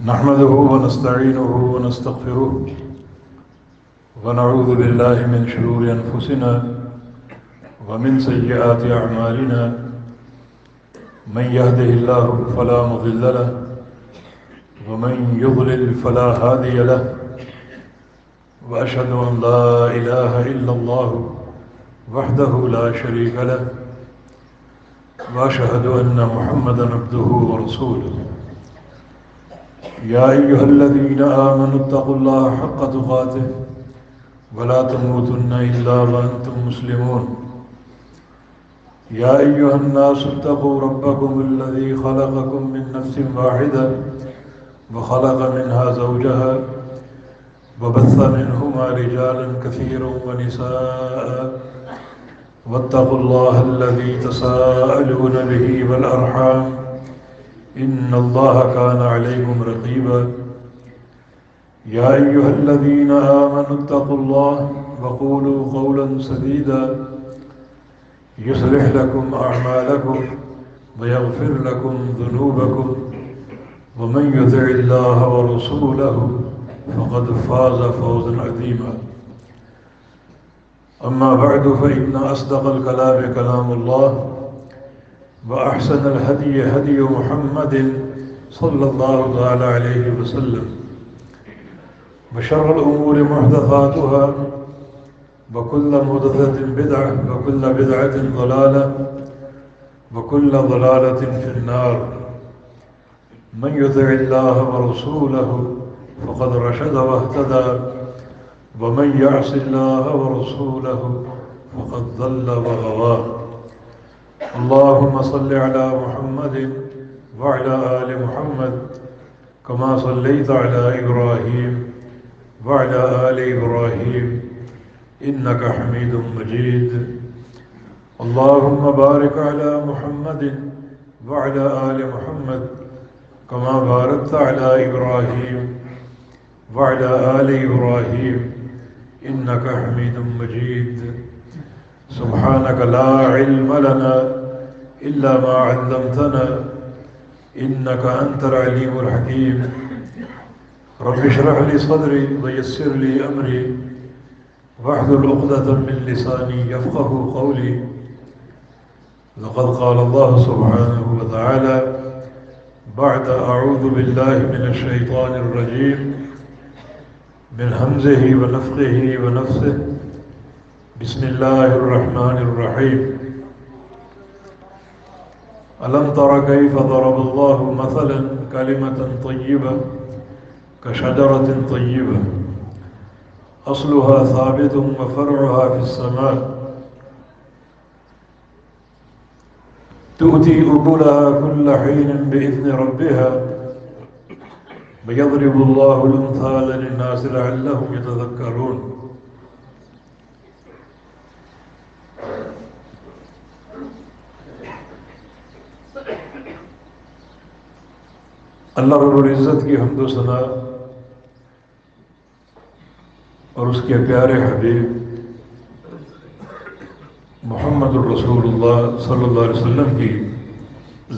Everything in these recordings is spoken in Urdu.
نحمده ونستعينه ونستغفره ونعوذ بالله من شرور أنفسنا ومن سيئات أعمالنا من يهده الله فلا مضل له ومن يضلل فلا هادي له وأشهد أن لا إله إلا الله وحده لا شريك له وأشهد أن محمدا عبده ورسوله يا أيها الذين آمنوا اتقوا الله حق تقاته ولا تموتن إلا وأنتم مسلمون يا أيها الناس اتقوا ربكم الذي خلقكم من نفس واحدة وخلق منها زوجها وبث منهما رجالا كثيرا ونساء واتقوا الله الذي تساءلون به والأرحام إن الله كان عليكم رقيبا يا أيها الذين آمنوا اتقوا الله وقولوا قولا سديدا يصلح لكم أعمالكم ويغفر لكم ذنوبكم ومن يطع الله ورسوله فقد فاز فوزا عظيما أما بعد فإن أصدق الكلام كلام الله وأحسن الهدي هدي محمد صلى الله تعالى عليه وسلم وشر الأمور محدثاتها وكل محدثة بدعة وكل بدعة ضلالة وكل ضلالة في النار من يطع الله ورسوله فقد رشد واهتدى ومن يعص الله ورسوله فقد ضل وغوى اللهم صل على محمد وعلى آل محمد كما صليت على إبراهيم وعلى آل إبراهيم إنك حميد مجيد اللهم بارك على محمد وعلى آل محمد كما باركت على إبراهيم وعلى آل إبراهيم إنك حميد مجيد سبحانك لا علم لنا إلا ما علمتنا إنك أنت العليم الحكيم رب اشرح لي صدري ويسر لي أمري واحلل عقدة من لساني يفقه قولي لقد قال الله سبحانه وتعالى بعد أعوذ بالله من الشيطان الرجيم من همزه ونفخه ونفثه بسم الله الرحمن الرحيم ألم تر كيف ضرب الله مثلا كلمة طيبة كشجرة طيبة أصلها ثابت وفرعها في السماء تؤتي أكلها كل حين بإذن ربها ويضرب الله الأمثال للناس لعلهم يتذكرون اللہ رب العزت کی حمد و ثنا اور اس کے پیارے حبیب محمد الرسول اللہ صلی اللہ علیہ وسلم کی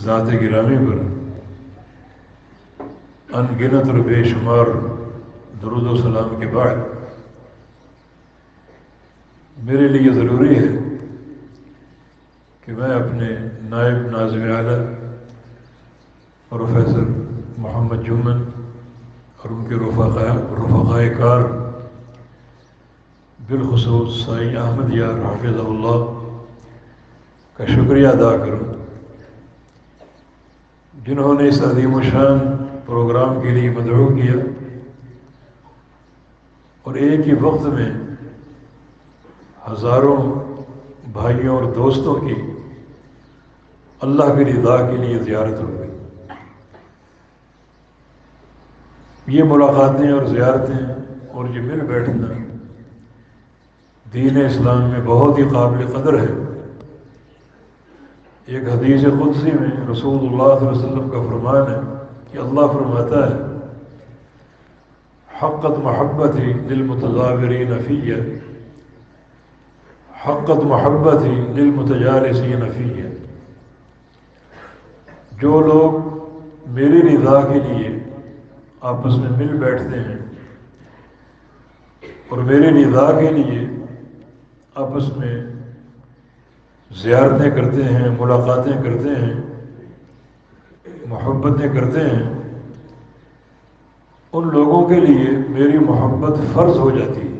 ذات گرامی پر ان گنت اور بے شمار درود و سلام کے بعد میرے لیے ضروری ہے کہ میں اپنے نائب ناظم اعلیٰ پروفیسر محمد جمن اور ان کے رفقائے کار بالخصوص سائیں احمد یار حافظ اللہ کا شکریہ ادا کروں جنہوں نے اس عظیم و شان پروگرام کے لیے مدعو کیا اور ایک ہی وقت میں ہزاروں بھائیوں اور دوستوں کی اللہ کی رضا کے لیے زیارت ہو گئی۔ یہ ملاقاتیں اور زیارتیں اور یہ مل بیٹھنا دین اسلام میں بہت ہی قابل قدر ہے۔ ایک حدیث قدسی میں رسول اللہ صلی اللہ علیہ وسلم کا فرمان ہے کہ اللہ فرماتا ہے حقت محبتی للمتظاہرین فیہ حقت محبتی للمتجالسین فیہ، جو لوگ میری رضا کے لیے آپس میں مل بیٹھتے ہیں اور میرے رضا کے لیے آپس میں زیارتیں کرتے ہیں، ملاقاتیں کرتے ہیں، محبتیں کرتے ہیں، ان لوگوں کے لیے میری محبت فرض ہو جاتی ہے۔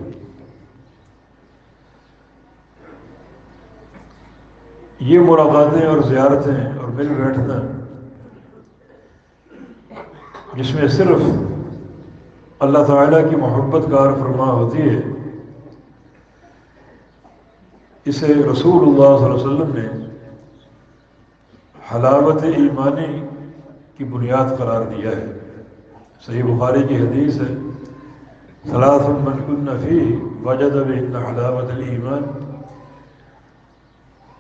یہ ملاقاتیں اور زیارتیں اور مل بیٹھنا جس میں صرف اللہ تعالیٰ کی محبت کار فرما ہوتی ہے، اسے رسول اللہ صلی اللہ علیہ وسلم نے حلاوت ایمانی کی بنیاد قرار دیا ہے۔ صحیح بخاری کی حدیث ہے، ثلاث من کن فیہ وجد بہن حلاوت الایمان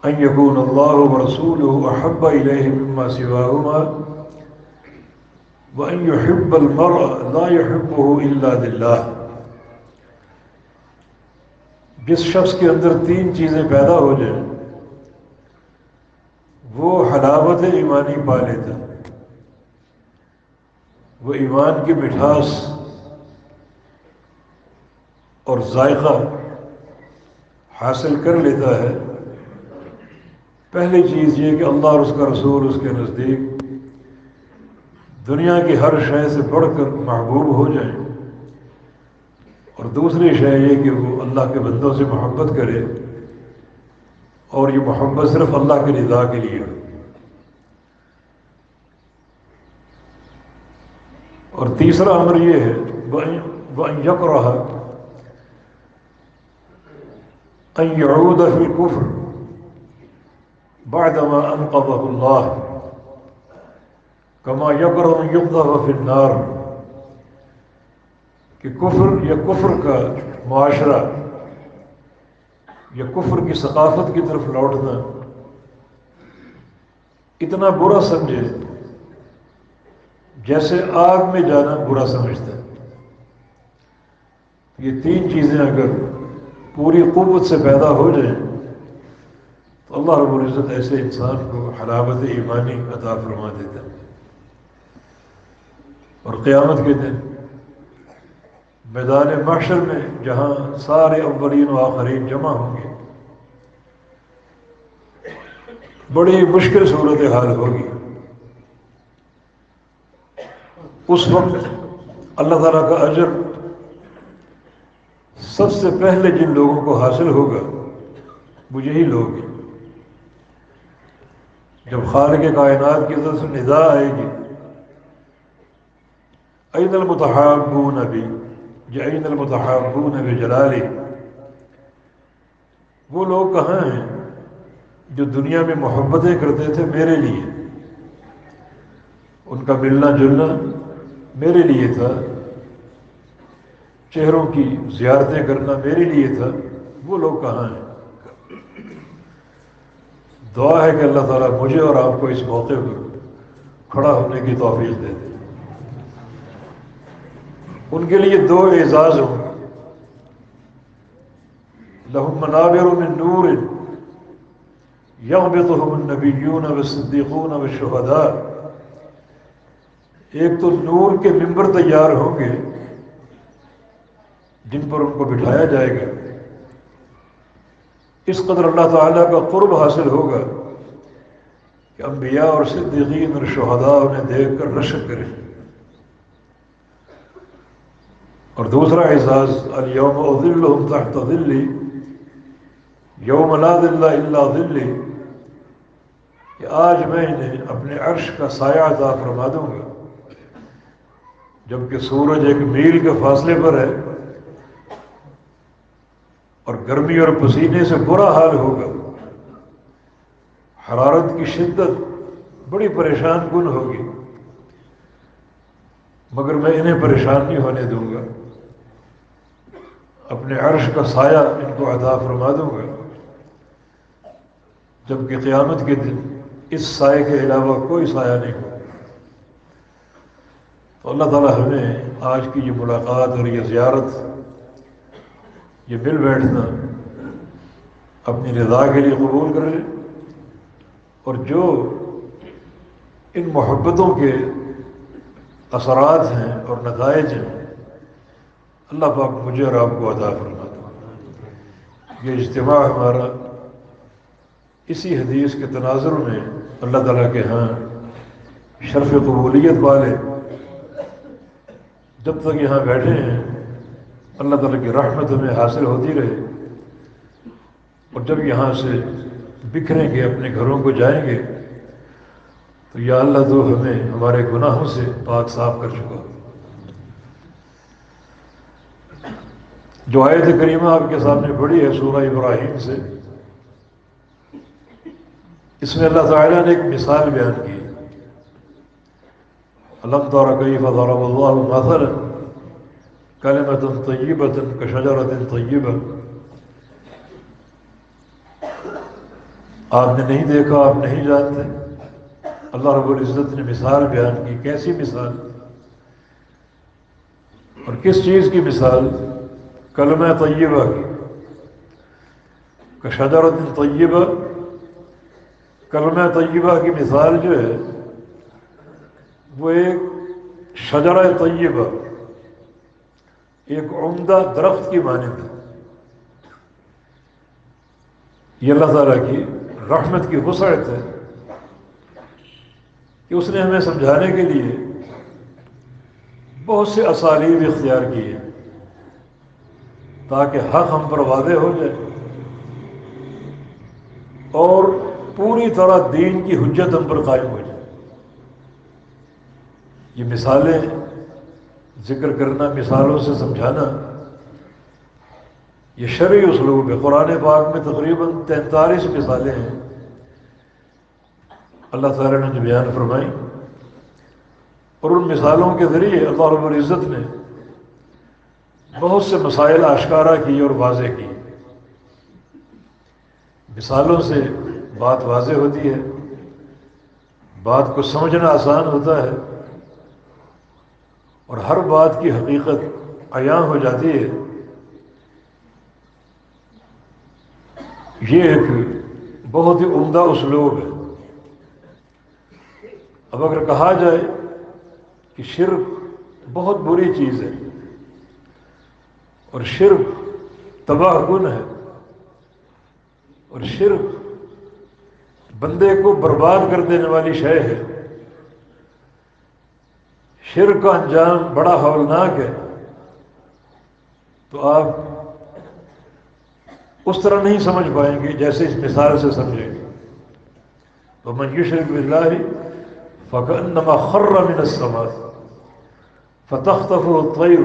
ان یکون اللہ ورسولہ احب الیہ مما سواہما وان یحب المرء لا یحبہ الا للہ۔ جس شخص کے اندر تین چیزیں پیدا ہو جائیں وہ حلاوت ایمانی پا لیتا، وہ ایمان کی مٹھاس اور ذائقہ حاصل کر لیتا ہے۔ پہلی چیز یہ کہ اللہ اور اس کا رسول اس کے نزدیک دنیا کی ہر شے سے بڑھ کر محبوب ہو جائیں، اور دوسری شے یہ کہ وہ اللہ کے بندوں سے محبت کرے، اور یہ محبت صرف اللہ کی رضا کے لیے ہو۔ اور تیسرا امر یہ ہے وَأَن يَكْرَهَ أَن يَعُودَ فِي الْكُفْرِ بَعْدَمَا أَنْقَذَهُ اللَّهُ كَمَا يَكْرَهُ أَن يُقْذَفَ فِي النَّارِ، کہ کفر یا کفر کا معاشرہ یا کفر کی ثقافت کی طرف لوٹنا اتنا برا سمجھے جیسے آگ میں جانا برا سمجھتا ہے۔ یہ تین چیزیں اگر پوری قوت سے پیدا ہو جائیں تو اللہ رب العزت ایسے انسان کو حلاوت ایمانی عطا فرما دیتا ہے۔ اور قیامت کے دن میدان محشر میں جہاں سارے اولین و آخرین جمع ہوں گے، بڑی مشکل صورتحال ہوگی۔ اس وقت اللہ تعالیٰ کا اجر سب سے پہلے جن لوگوں کو حاصل ہوگا وہ یہی لوگ ہیں۔ جب خالق کائنات کی طرف سے ندا آئے گی این المتحابون بی یا این المتحابون بجلالی، وہ لوگ کہاں ہیں جو دنیا میں محبتیں کرتے تھے میرے لیے، ان کا ملنا جلنا میرے لیے تھا، چہروں کی زیارتیں کرنا میرے لیے تھا، وہ لوگ کہاں ہیں؟ دعا ہے کہ اللہ تعالیٰ مجھے اور آپ کو اس موقع پر کھڑا ہونے کی توفیق دے دے۔ ان کے لیے دو اعزاز ہوں، لہم منابر من نور یغبطہم النبیون والصدیقون والشہداء، ایک تو نور کے ممبر تیار ہوں گے جن پر ان کو بٹھایا جائے گا، اس قدر اللہ تعالیٰ کا قرب حاصل ہوگا کہ انبیاء اور صدیقین اور شہداء انہیں دیکھ کر رشک کریں۔ اور دوسرا اعزاز الیوم اظلہم تحت ظلی یوم لا ظل الا ظلی، کہ آج میں انہیں اپنے عرش کا سایہ عطا فرما دوں گا، جبکہ سورج ایک میل کے فاصلے پر ہے اور گرمی اور پسینے سے برا حال ہوگا، حرارت کی شدت بڑی پریشان کن ہوگی، مگر میں انہیں پریشان نہیں ہونے دوں گا، اپنے عرش کا سایہ ان کو عطا فرما دوں گا، جبکہ قیامت کے دن اس سائے کے علاوہ کوئی سایہ نہیں ہوگا۔ تو اللہ تعالیٰ ہمیں آج کی یہ ملاقات اور یہ زیارت، یہ مل بیٹھنا اپنی رضا کے لیے قبول کر لے، اور جو ان محبتوں کے اثرات ہیں اور نتائج ہیں، اللہ پاک مجھے اور آپ کو عطا فرما دے۔ یہ اجتماع ہمارا اسی حدیث کے تناظر میں اللہ تعالیٰ کے ہاں شرف قبولیت والے، جب تک یہاں بیٹھے ہیں اللہ تعالیٰ کی رحمت ہمیں حاصل ہوتی رہے، اور جب یہاں سے بکھریں گے اپنے گھروں کو جائیں گے تو یا اللہ تو ہمیں ہمارے گناہوں سے پاک صاف کر چکا۔ جو آیت کریمہ آپ کے سامنے پڑھی ہے سورہ ابراہیم سے، اس میں اللہ تعالیٰ نے ایک مثال بیان کی، أَلَمْ تَرَ كَيْفَ ضَرَبَ اللَّهُ مَثَلًا كَلِمَةً طَيِّبَةً كَشَجَرَةٍ طَيِّبَةٍ۔ آپ نے نہیں دیکھا، آپ نہیں جانتے، اللہ رب العزت نے مثال بیان کی۔ کیسی مثال اور کس چیز کی مثال؟ کلمہ طیبہ کی، کشجرۃ طیبہ۔ کلمہ طیبہ کی مثال جو ہے وہ ایک شجرہ طیبہ، ایک عمدہ درخت کی مانند ہے۔ یہ اللہ تعالیٰ کی رحمت کی وسعت ہے کہ اس نے ہمیں سمجھانے کے لیے بہت سے اسالیب اختیار کی ہیں تاکہ حق ہم پر واضح ہو جائے اور پوری طرح دین کی حجت ہم پر قائم ہو جائے۔ یہ مثالیں ذکر کرنا، مثالوں سے سمجھانا، یہ شرعی اسلوب ہے۔ قرآن پاک میں تقریباً 43 مثالیں ہیں اللہ تعالیٰ نے جو بیان فرمائی، اور ان مثالوں کے ذریعے اللہ رب العزت نے بہت سے مسائل آشکارا کی اور واضح کی۔ مثالوں سے بات واضح ہوتی ہے، بات کو سمجھنا آسان ہوتا ہے، اور ہر بات کی حقیقت عیاں ہو جاتی ہے۔ یہ ایک بہت ہی عمدہ اسلوب ہے۔ اب اگر کہا جائے کہ شرک بہت بری چیز ہے اور شرک تباہ کن ہے اور شرک بندے کو برباد کر دینے والی شے ہے، شرک کا انجام بڑا ہولناک ہے، تو آپ اس طرح نہیں سمجھ پائیں گے جیسے اس مثال سے سمجھیں گے۔ وَمَنْ يُشْرِكْ بِاللَّهِ فَكَأَنَّمَا خَرَّ مِنَ السَّمَاءِ فَتَخْطَفُهُ الطَّيْرُ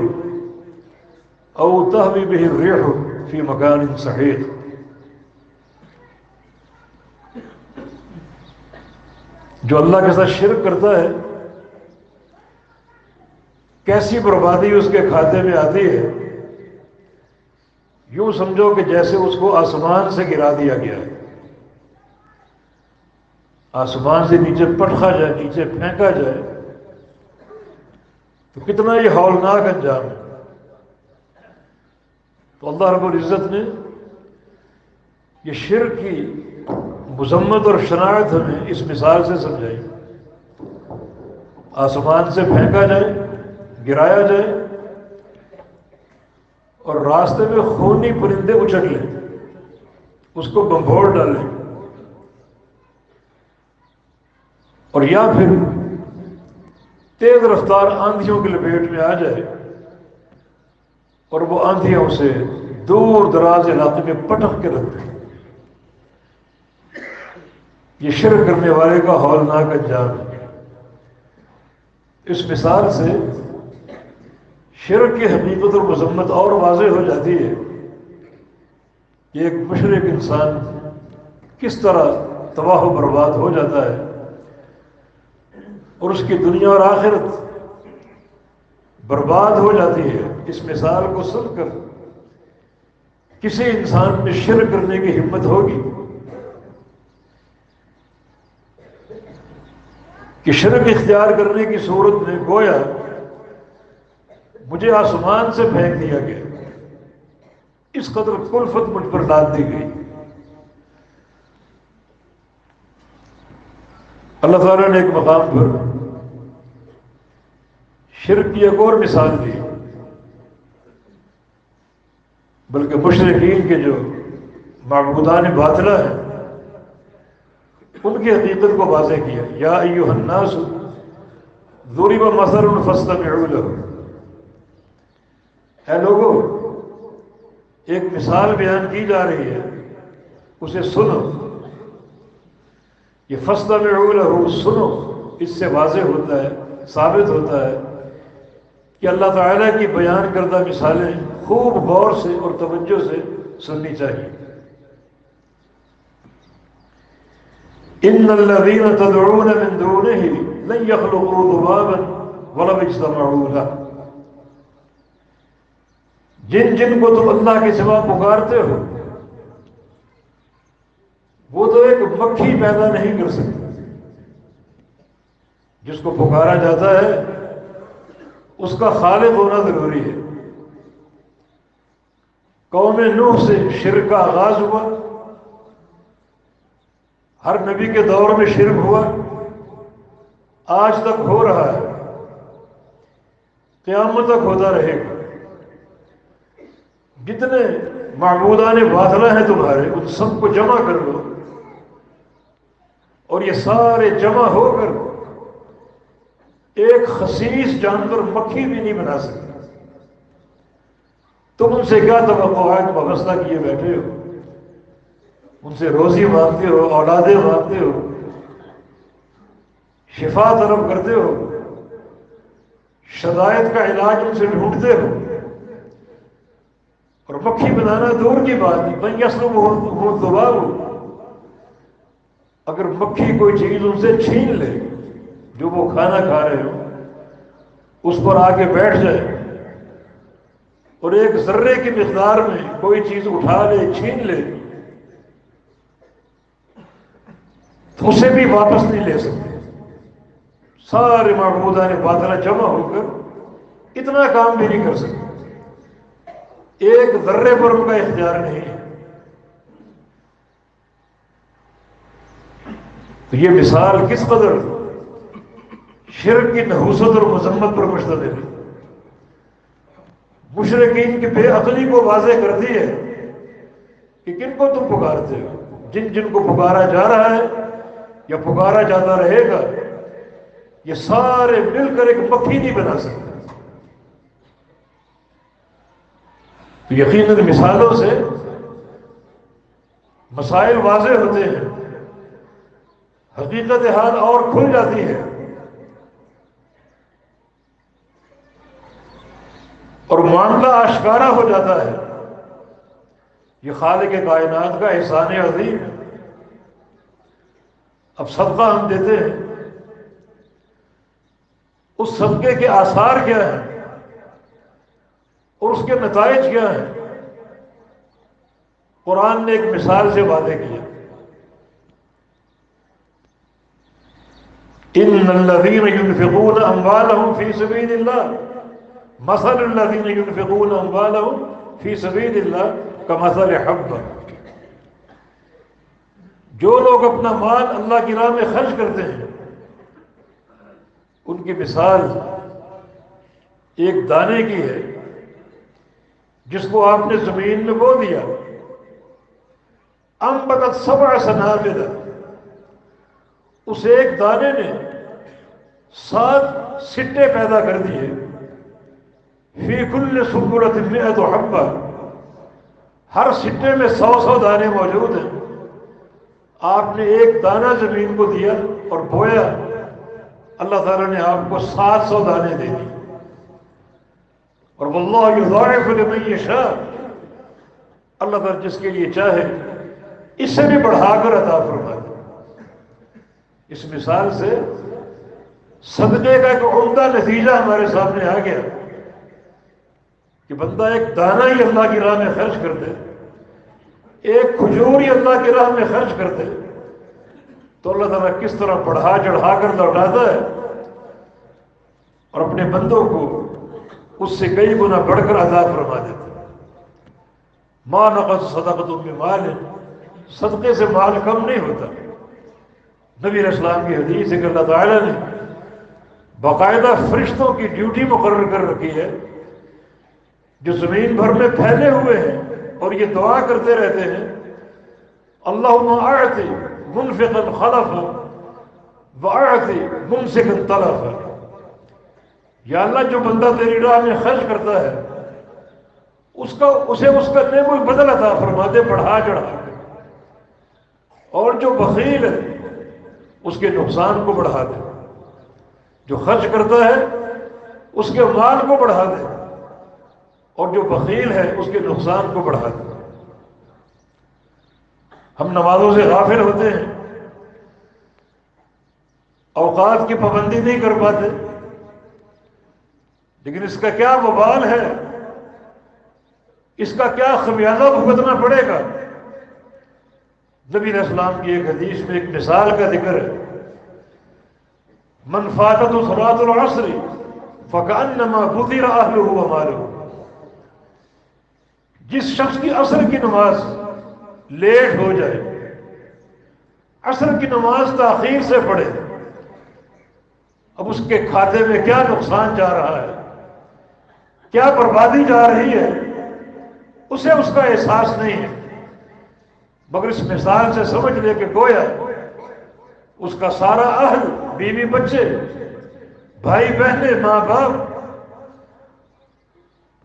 أَوْ تَهْوِي بِهِ الرِّيحُ فِي مَكَانٍ سَحِيقٍ۔ جو اللہ کے ساتھ شرک کرتا ہے، کیسی بربادی اس کے کھاتے میں آتی ہے، یوں سمجھو کہ جیسے اس کو آسمان سے گرا دیا گیا ہے، آسمان سے نیچے پٹخا جائے، نیچے پھینکا جائے، تو کتنا یہ ہولناک انجام ہے۔ تو اللہ رب العزت نے یہ شرک کی مذمت اور شناعت ہمیں اس مثال سے سمجھائی۔ آسمان سے پھینکا جائے، گرایا جائے، اور راستے میں خونی پرندے اچک لیں، اس کو بمبھوڑ ڈالیں، اور یا پھر تیز رفتار آندھیوں کی لپیٹ میں آ جائے اور وہ آندھیاں اسے دور دراز علاقے میں پٹخ کے رکھ دیں۔ یہ شرک کرنے والے کا ہولناک انجام ہے۔ اس مثال سے شرک کی حقیقت اور مذمت اور واضح ہو جاتی ہے کہ ایک مشرک انسان کس طرح تباہ و برباد ہو جاتا ہے اور اس کی دنیا اور آخرت برباد ہو جاتی ہے۔ اس مثال کو سن کر کسی انسان میں شرک کرنے کی ہمت ہوگی کہ شرک اختیار کرنے کی صورت میں گویا مجھے آسمان سے پھینک دیا گیا، اس قدر کلفت مجھ پر ڈال دی گئی۔ اللہ تعالیٰ نے ایک مقام پر شرک کی ایک اور مثال دی، بلکہ مشرکین کے جو معبودان باطلہ ہیں ان کی حقیقت کو واضح کیا، یا ایھا الناس ضرب مثل فاستمعوا له، اے لوگو ایک مثال بیان کی جا رہی ہے، اسے سنو۔ یہ فاستمعوا له سنو، اس سے واضح ہوتا ہے، ثابت ہوتا ہے کہ اللہ تعالیٰ کی بیان کردہ مثالیں خوب غور سے اور توجہ سے سننی چاہیے۔ ان الذين تدعون من دونه لن يخلقوا ذبابا ولو اجتمعوا له، جن جن کو تم اللہ کے سوا پکارتے ہو وہ تو ایک مکھی پیدا نہیں کر سکتے، جس کو پکارا جاتا ہے اس کا خالق ہونا ضروری ہے۔ قوم نوح سے شرک کا آغاز ہوا، ہر نبی کے دور میں شرک ہوا، آج تک ہو رہا ہے، قیامت تک ہوتا رہے گا۔ جتنے معبودان باطلہ ہیں تمہارے ان سب کو جمع کر لو، اور یہ سارے جمع ہو کر ایک خسیس جانور مکھی بھی نہیں بنا سکتے۔ تم ان سے کیا توقعات وابستہ کیے بیٹھے ہو؟ ان سے روزی مانگتے ہو، اولادیں مانگتے ہو، شفا طلب کرتے ہو، شدائد کا علاج ان سے ڈھونڈتے ہو، اور مکھی بنانا دور کی بات نہیں، من یسلبہ الذباب، اگر مکھی کوئی چیز ان سے چھین لے جو وہ کھانا کھا رہے ہو، اس پر آ کے بیٹھ جائے اور ایک ذرے کی مقدار میں کوئی چیز اٹھا لے، چھین لے، تو اسے بھی واپس نہیں لے سکتے۔ سارے معبودان باطلہ جمع ہو کر اتنا کام بھی نہیں کر سکتے، ایک ذرے پر ان کا اختیار نہیں ہے۔ تو یہ مثال کس قدر شرک کی نحوست اور مذمت پر مشتمل ہے۔ مشرکین کی بے عقلی کو واضح کر دی ہے کہ کن کو تم پکارتے ہو، جن جن کو پکارا جا رہا ہے یا پکارا جاتا رہے گا، یہ سارے مل کر ایک مکھی نہیں بنا سکتے۔ تو یقیناً مثالوں سے مسائل واضح ہوتے ہیں، حقیقت حال اور کھل جاتی ہے، اور معاملہ آشکارا ہو جاتا ہے۔ یہ خالق کائنات کا احسان عظیم ہے۔ اب صدقہ ہم دیتے ہیں، اس صدقے کے آثار کیا ہیں اور اس کے نتائج کیا ہیں، قرآن نے ایک مثال سے واضح کیا۔ ان الذين ينفقون اموالهم في سبيل الله مثل الذين ينفقون اموالهم في سبيل الله كمثل حبة، جو لوگ اپنا مال اللہ کی راہ میں خرچ کرتے ہیں ان کی مثال ایک دانے کی ہے جس کو آپ نے زمین میں بو دیا، انبتت 7 سنابل، اس ایک دانے نے 7 سٹے پیدا کر دیے، فی کل سنبلۃ 100 حبہ، ہر سٹے میں 100 دانے موجود ہیں۔ آپ نے ایک دانہ زمین کو دیا اور بویا، اللہ تعالیٰ نے آپ کو 700 دانے دے دی۔ اور واللہ یضاعف لمن یشاء، اللہ تعالیٰ جس کے لیے چاہے اس سے بھی بڑھا کر عطا فرمائے۔ اس مثال سے صدقے کا ایک عمدہ نتیجہ ہمارے سامنے آ گیا کہ بندہ ایک دانہ ہی اللہ کی راہ میں خرچ کر دے، ایک کھجور ہی اللہ کی راہ میں خرچ کر دے، تو اللہ تعالیٰ کس طرح بڑھا چڑھا کر لوٹاتا ہے اور اپنے بندوں کو اس سے کئی گنا بڑھ کر عطا فرما دیتا ہے۔ ما نقص صدقۃ من مال، صدقے سے مال کم نہیں ہوتا۔ نبی علیہ السلام کی حدیث ہے کہ اللہ تعالیٰ نے باقاعدہ فرشتوں کی ڈیوٹی مقرر کر رکھی ہے جو زمین بھر میں پھیلے ہوئے ہیں اور یہ دعا کرتے رہتے ہیں اللہم اعطِ منفقا خلفا واعطِ ممسکا تلفا، یا اللہ جو بندہ تیری راہ میں خرچ کرتا ہے اسے اس کا کوئی بدل عطا فرما دے بڑھا چڑھا کے، اور جو بخیل ہے اس کے نقصان کو بڑھا دے، جو خرچ کرتا ہے اس کے مال کو بڑھا دے اور جو بخیل ہے اس کے نقصان کو بڑھا دے۔ ہم نمازوں سے غافل ہوتے ہیں، اوقات کی پابندی نہیں کر پاتے، لیکن اس کا کیا وبال ہے، اس کا کیا خمیازہ بھگتنا پڑے گا۔ نبی علیہ السلام کی ایک حدیث میں ایک مثال کا ذکر ہے، من فاتت صلاۃ العصر فکأنما فطر اہلہ ومالہ، جس شخص کی عصر کی نماز لیٹ ہو جائے، عصر کی نماز تاخیر سے پڑھے، اب اس کے کھاتے میں کیا نقصان جا رہا ہے، کیا بربادی جا رہی ہے، اسے اس کا احساس نہیں ہے، مگر اس مثال سے سمجھ لے کہ گویا اس کا سارا اہل، بیوی بچے، بھائی بہنیں، ماں باپ،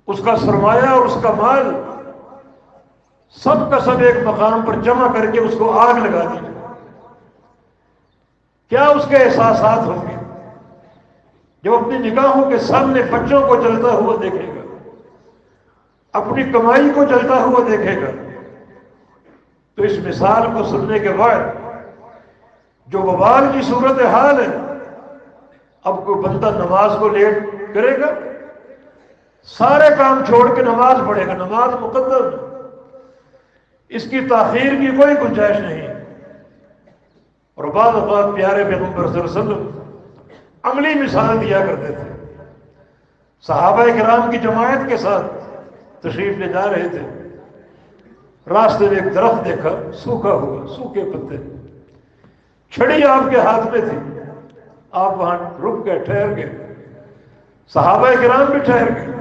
اس کا سرمایہ اور اس کا مال سب کا سب ایک مقام پر جمع کر کے اس کو آگ لگا دی، کیا اس کے احساسات ہوں گے جب اپنی نگاہوں کے سامنے بچوں کو جلتا ہوا دیکھے گا، اپنی کمائی کو جلتا ہوا دیکھے گا۔ تو اس مثال کو سننے کے بعد جو وبال کی صورت حال ہے، اب کوئی بندہ نماز کو لیٹ کرے گا، سارے کام چھوڑ کے نماز پڑھے گا، نماز مقدم ہے، اس کی تاخیر کی کوئی گنجائش نہیں۔ اور بعض اوقات پیارے پیغمبر صلی اللہ علیہ وسلم عملی مثال دیا کرتے تھے۔ صحابہ کرام کی جماعت کے ساتھ تشریف لے جا رہے تھے، راستے میں ایک درخت دیکھا، سوکھا ہوا، سوکھے پتے، چھڑی آپ کے ہاتھ میں تھی، آپ وہاں رک گئے، ٹھہر گئے، صحابہ کرام بھی ٹھہر گئے،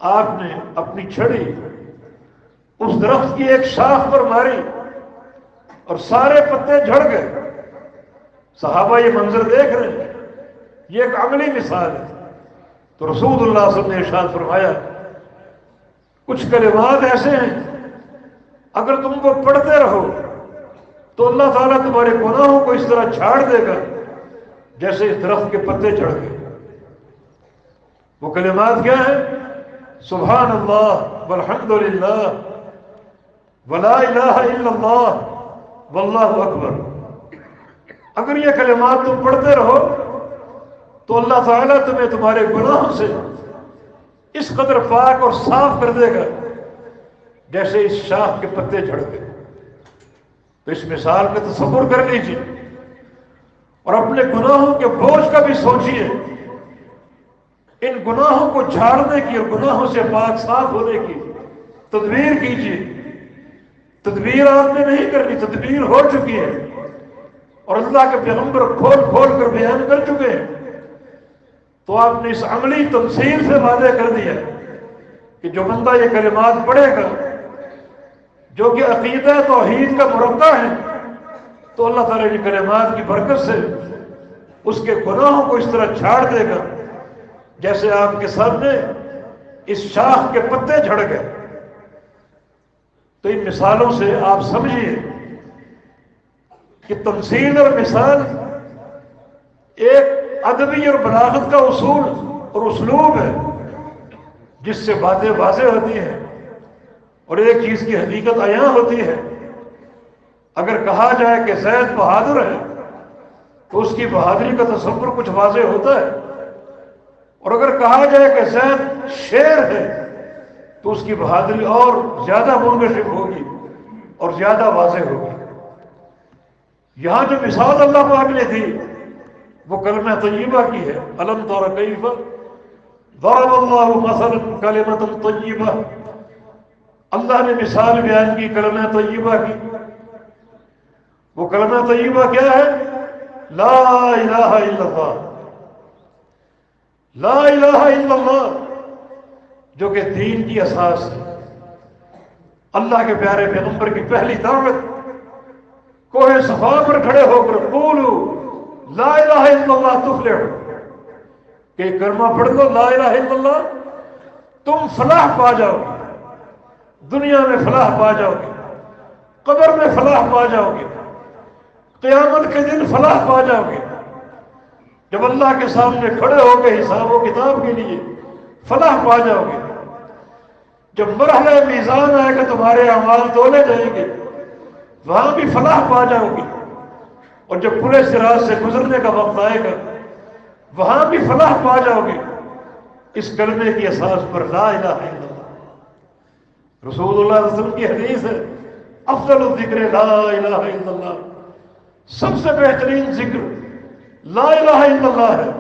آپ نے اپنی چھڑی اس درخت کی ایک شاخ پر ماری اور سارے پتے جھڑ گئے۔ صحابہ یہ منظر دیکھ رہے ہیں، یہ ایک عملی مثال ہے۔ تو رسول اللہ صلی اللہ علیہ وسلم نے ارشاد فرمایا، کچھ کلمات ایسے ہیں اگر تم کو پڑھتے رہو تو اللہ تعالیٰ تمہارے گناہوں کو اس طرح چھاڑ دے گا جیسے اس درخت کے پتے جھڑ گئے۔ وہ کلمات کیا ہیں؟ سبحان اللہ والحمد للہ ولا الہ الا اللہ واللہ اکبر۔ اگر یہ کلمات تم پڑھتے رہو تو اللہ تعالیٰ تمہیں تمہارے گناہوں سے اس قدر پاک اور صاف کر دے گا جیسے اس شاخ کے پتے جھڑ گئے۔ تو اس مثال کا تصور کر لیجیے اور اپنے گناہوں کے بوجھ کا بھی سوچیے، ان گناہوں کو جھاڑنے کی اور گناہوں سے پاک صاف ہونے کی تدبیر کیجیے۔ تدبیر آپ نے نہیں کرنی، تدبیر ہو چکی ہے اور اللہ کے پیغمبر کھول کھول کر بیان کر چکے ہیں۔ تو آپ نے اس عملی تمثیل سے واضح کر دیا کہ جو بندہ یہ کلمات پڑھے گا جو کہ عقیدہ توحید کا مربع ہے، تو اللہ تعالیٰ کی کلمات کی برکت سے اس کے گناہوں کو اس طرح چھاڑ دے گا جیسے آپ کے سامنے اس شاخ کے پتے جھڑ گئے۔ تو ان مثالوں سے آپ سمجھیے کہ تمثیل اور مثال ایک ادبی اور بلاغت کا اصول اور اسلوب ہے جس سے باتیں واضح ہوتی ہیں اور ایک چیز کی حقیقت عیاں ہوتی ہے۔ اگر کہا جائے کہ زید بہادر ہے تو اس کی بہادری کا تصور کچھ واضح ہوتا ہے، اور اگر کہا جائے کہ زید شیر ہے تو اس کی بہادری اور زیادہ منکشف ہوگی اور زیادہ واضح ہوگی۔ یہاں جو مثال اللہ پاک نے دی وہ کلمہ طیبہ کی ہے، الم تر کیف ضرب اللہ مثلا کلمۃ طیبہ، اللہ نے مثال بیان کی کلمہ طیبہ کی۔ وہ کلمہ طیبہ کیا ہے؟ لا الہ الا اللہ، لا الہ الا اللہ جو کہ دین کی اساس ہے، اللہ کے پیارے پیغمبر کی پہلی دعوت، کوہ صفا پر کھڑے ہو کر قولوا لا الہ الا اللہ تفلحوا، کہ کلمہ پڑھ لو لا الہ الا اللہ، تم فلاح پا جاؤ گے، دنیا میں فلاح پا جاؤ گے، قبر میں فلاح پا جاؤ گے، قیامت کے دن فلاح پا جاؤ گے، جب اللہ کے سامنے کھڑے ہو کے حساب و کتاب کے لیے فلاح پا جاؤ گے، جب مرحلہ میزان آئے گا تمہارے اعمال تولے جائیں گے وہاں بھی فلاح پا جاؤ گے، اور جب پورے صراط سے گزرنے کا وقت آئے گا وہاں بھی فلاح پا جاؤ گے، اس کلمے کی اساس پر لا الہ الا اللہ۔ رسول اللہ صلی اللہ علیہ وسلم کی حدیث ہے افضل الذکر لا الہ الا اللہ، سب سے بہترین ذکر لا الہ الا اللہ ہے۔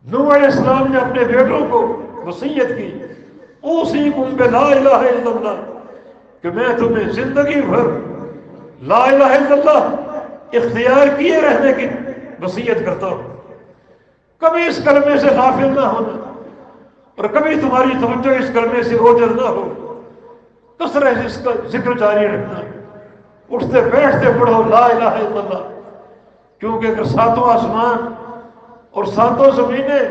نوح علیہ السلام نے اپنے بیٹوں کو وصیت کی اوصیکم بلا الہ الا اللہ، کہ میں تمہیں زندگی بھر لا الہ الا اللہ اختیار کیے رہنے کی وصیت کرتا ہوں، کبھی اس کلمے سے غافل نہ ہونا، اور کبھی تمہاری توجہ اس کلمے سے اوجھل نہ ہو، کثرت سے اس کا ذکر جاری رکھنا، اٹھتے بیٹھتے پڑھو لا الہ الا اللہ، کیونکہ اگر ساتوں آسمان اور ساتوں زمینیں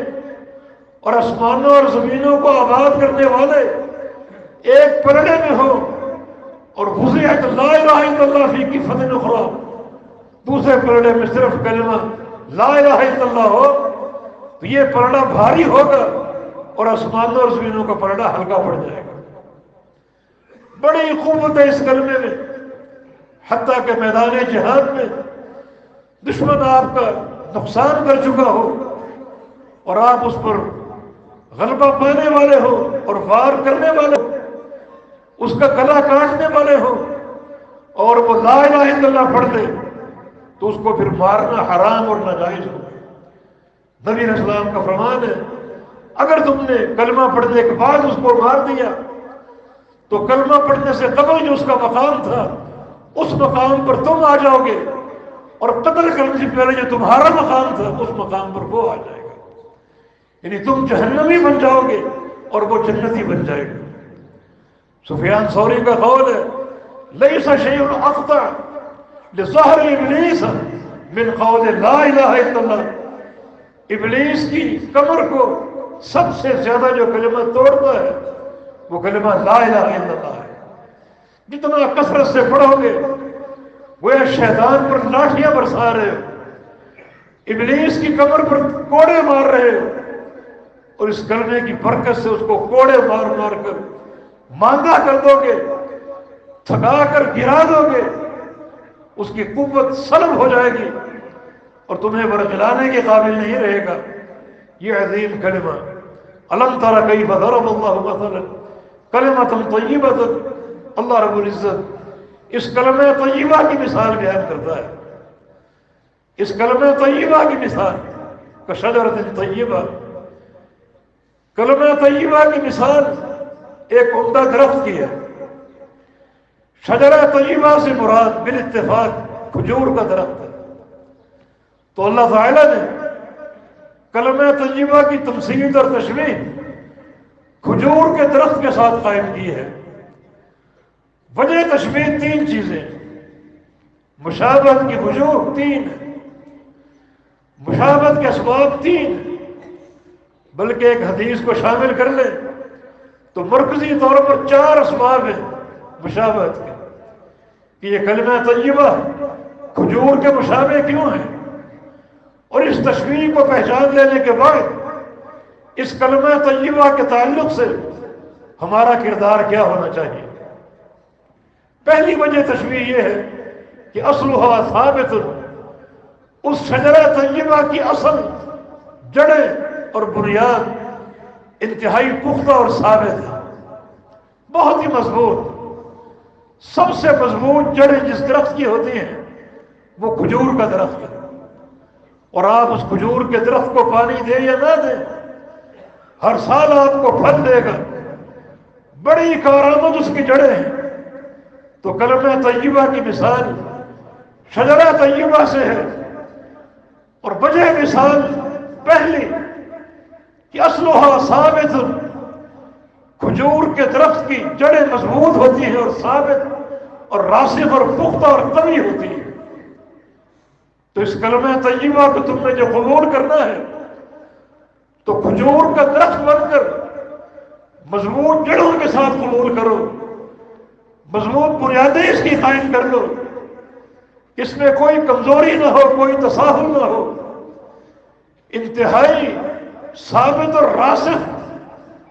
اور آسمانوں اور زمینوں کو آباد کرنے والے ایک پلڑے میں ہو اور وضعت لا الہ الا اللہ فی کفۃ اخری، دوسرے پلڑے میں صرف کلمہ لا الہ الا اللہ ہو، تو یہ پلڑا بھاری ہوگا اور آسمانوں اور زمینوں کا پلڑا ہلکا پڑ جائے گا۔ بڑی قوت ہے اس کلمے میں، حتیٰ کہ میدان جہاد میں دشمن آپ کا نقصان کر چکا ہو اور آپ اس پر غلبہ پانے والے ہو اور وار کرنے والے ہو، اس کا گلا کاٹنے والے ہو، اور وہ لا الہ الا اللہ پڑھ دے تو اس کو پھر مارنا حرام اور ناجائز ہو۔ نبی علیہ السلام کا فرمان ہے اگر تم نے کلمہ پڑھنے کے بعد اس کو مار دیا تو کلمہ پڑھنے سے قبل جو اس کا مقام تھا اس مقام پر تم آ جاؤ گے، اور قتل کرنے سے پہلے جو تمہارا مقام تھا اس مقام پر وہ آ جائے گا، یعنی تم جہنمی بن جاؤ گے اور وہ جنتی بن جائے گا۔ سفیان ثوری کا قول ہے لیس شیء اقطع لظہر ابلیس من قول لا الہ الا اللہ، ابلیس کی کمر کو سب سے زیادہ جو کلمہ توڑتا ہے وہ کلمہ لا الہ الا اللہ ہے۔ جتنا کثرت سے پڑھو گے وہ شیطان پر لاٹھیاں برسا رہے ہو، ابلیس کی کمر پر کوڑے مار رہے ہو، اور اس کلمے کی برکت سے اس کو کوڑے مار مار کر ماندہ کر دو گے، تھکا کر گرا دو گے، اس کی قوت سلب ہو جائے گی اور تمہیں برگلانے کے قابل نہیں رہے گا۔ یہ عظیم کلمہ الم تر کیف ضرب اللہ مثلا کلمۃ طیبۃ، اللہ رب العزت اس کلمہ طیبہ کی مثال بیان کرتا ہے۔ اس کلمہ طیبہ کی مثال کشجرۃ طیبہ، کلمہ طیبہ کی مثال ایک عمدہ درخت کی ہے۔ شجرہ طیبہ سے مراد بالاتفاق کھجور کا درخت ہے، تو اللہ تعالیٰ نے کلمہ طیبہ کی تمثیل اور تشبیہ کھجور کے درخت کے ساتھ قائم کی ہے۔ وجہ تشبیہ تین چیزیں، مشابہت کی وجوہ تین ہے، مشابہت کے اسباب تین ہیں، بلکہ ایک حدیث کو شامل کر لیں تو مرکزی طور پر چار اسباب ہیں مشابہت کے، کہ یہ کلمہ طیبہ کھجور کے مشابہ کیوں ہے، اور اس تشبیہ کو پہچان لینے کے بعد اس کلمہ طیبہ کے تعلق سے ہمارا کردار کیا ہونا چاہیے۔ پہلی وجہ تشبیہ یہ ہے کہ اصلھا ثابت، اس شجرہ طیبہ کی اصل، جڑیں اور بنیاد انتہائی پختہ اور ثابت ہے، بہت ہی مضبوط۔ سب سے مضبوط جڑیں جس درخت کی ہوتی ہیں وہ کھجور کا درخت ہے، اور آپ اس کھجور کے درخت کو پانی دیں یا نہ دیں ہر سال آپ کو پھل دے گا، بڑی کارآمد اس کی جڑیں ہیں۔ تو کلمہ طیبہ کی مثال شجرہ طیبہ سے ہے، اور وجہ مثال پہلی کہ اصلها ثابت، کھجور کے درخت کی جڑیں مضبوط ہوتی ہیں اور ثابت اور راسخ اور پختہ اور قوی ہوتی ہے۔ تو اس کلمہ طیبہ کو تم نے جو قبول کرنا ہے تو کھجور کا درخت بن کر مضبوط جڑوں کے ساتھ قبول کرو، مضبوط بنیادیں اس کی قائم کر لو، اس میں کوئی کمزوری نہ ہو، کوئی تساہل نہ ہو، انتہائی ثابت اور راسخ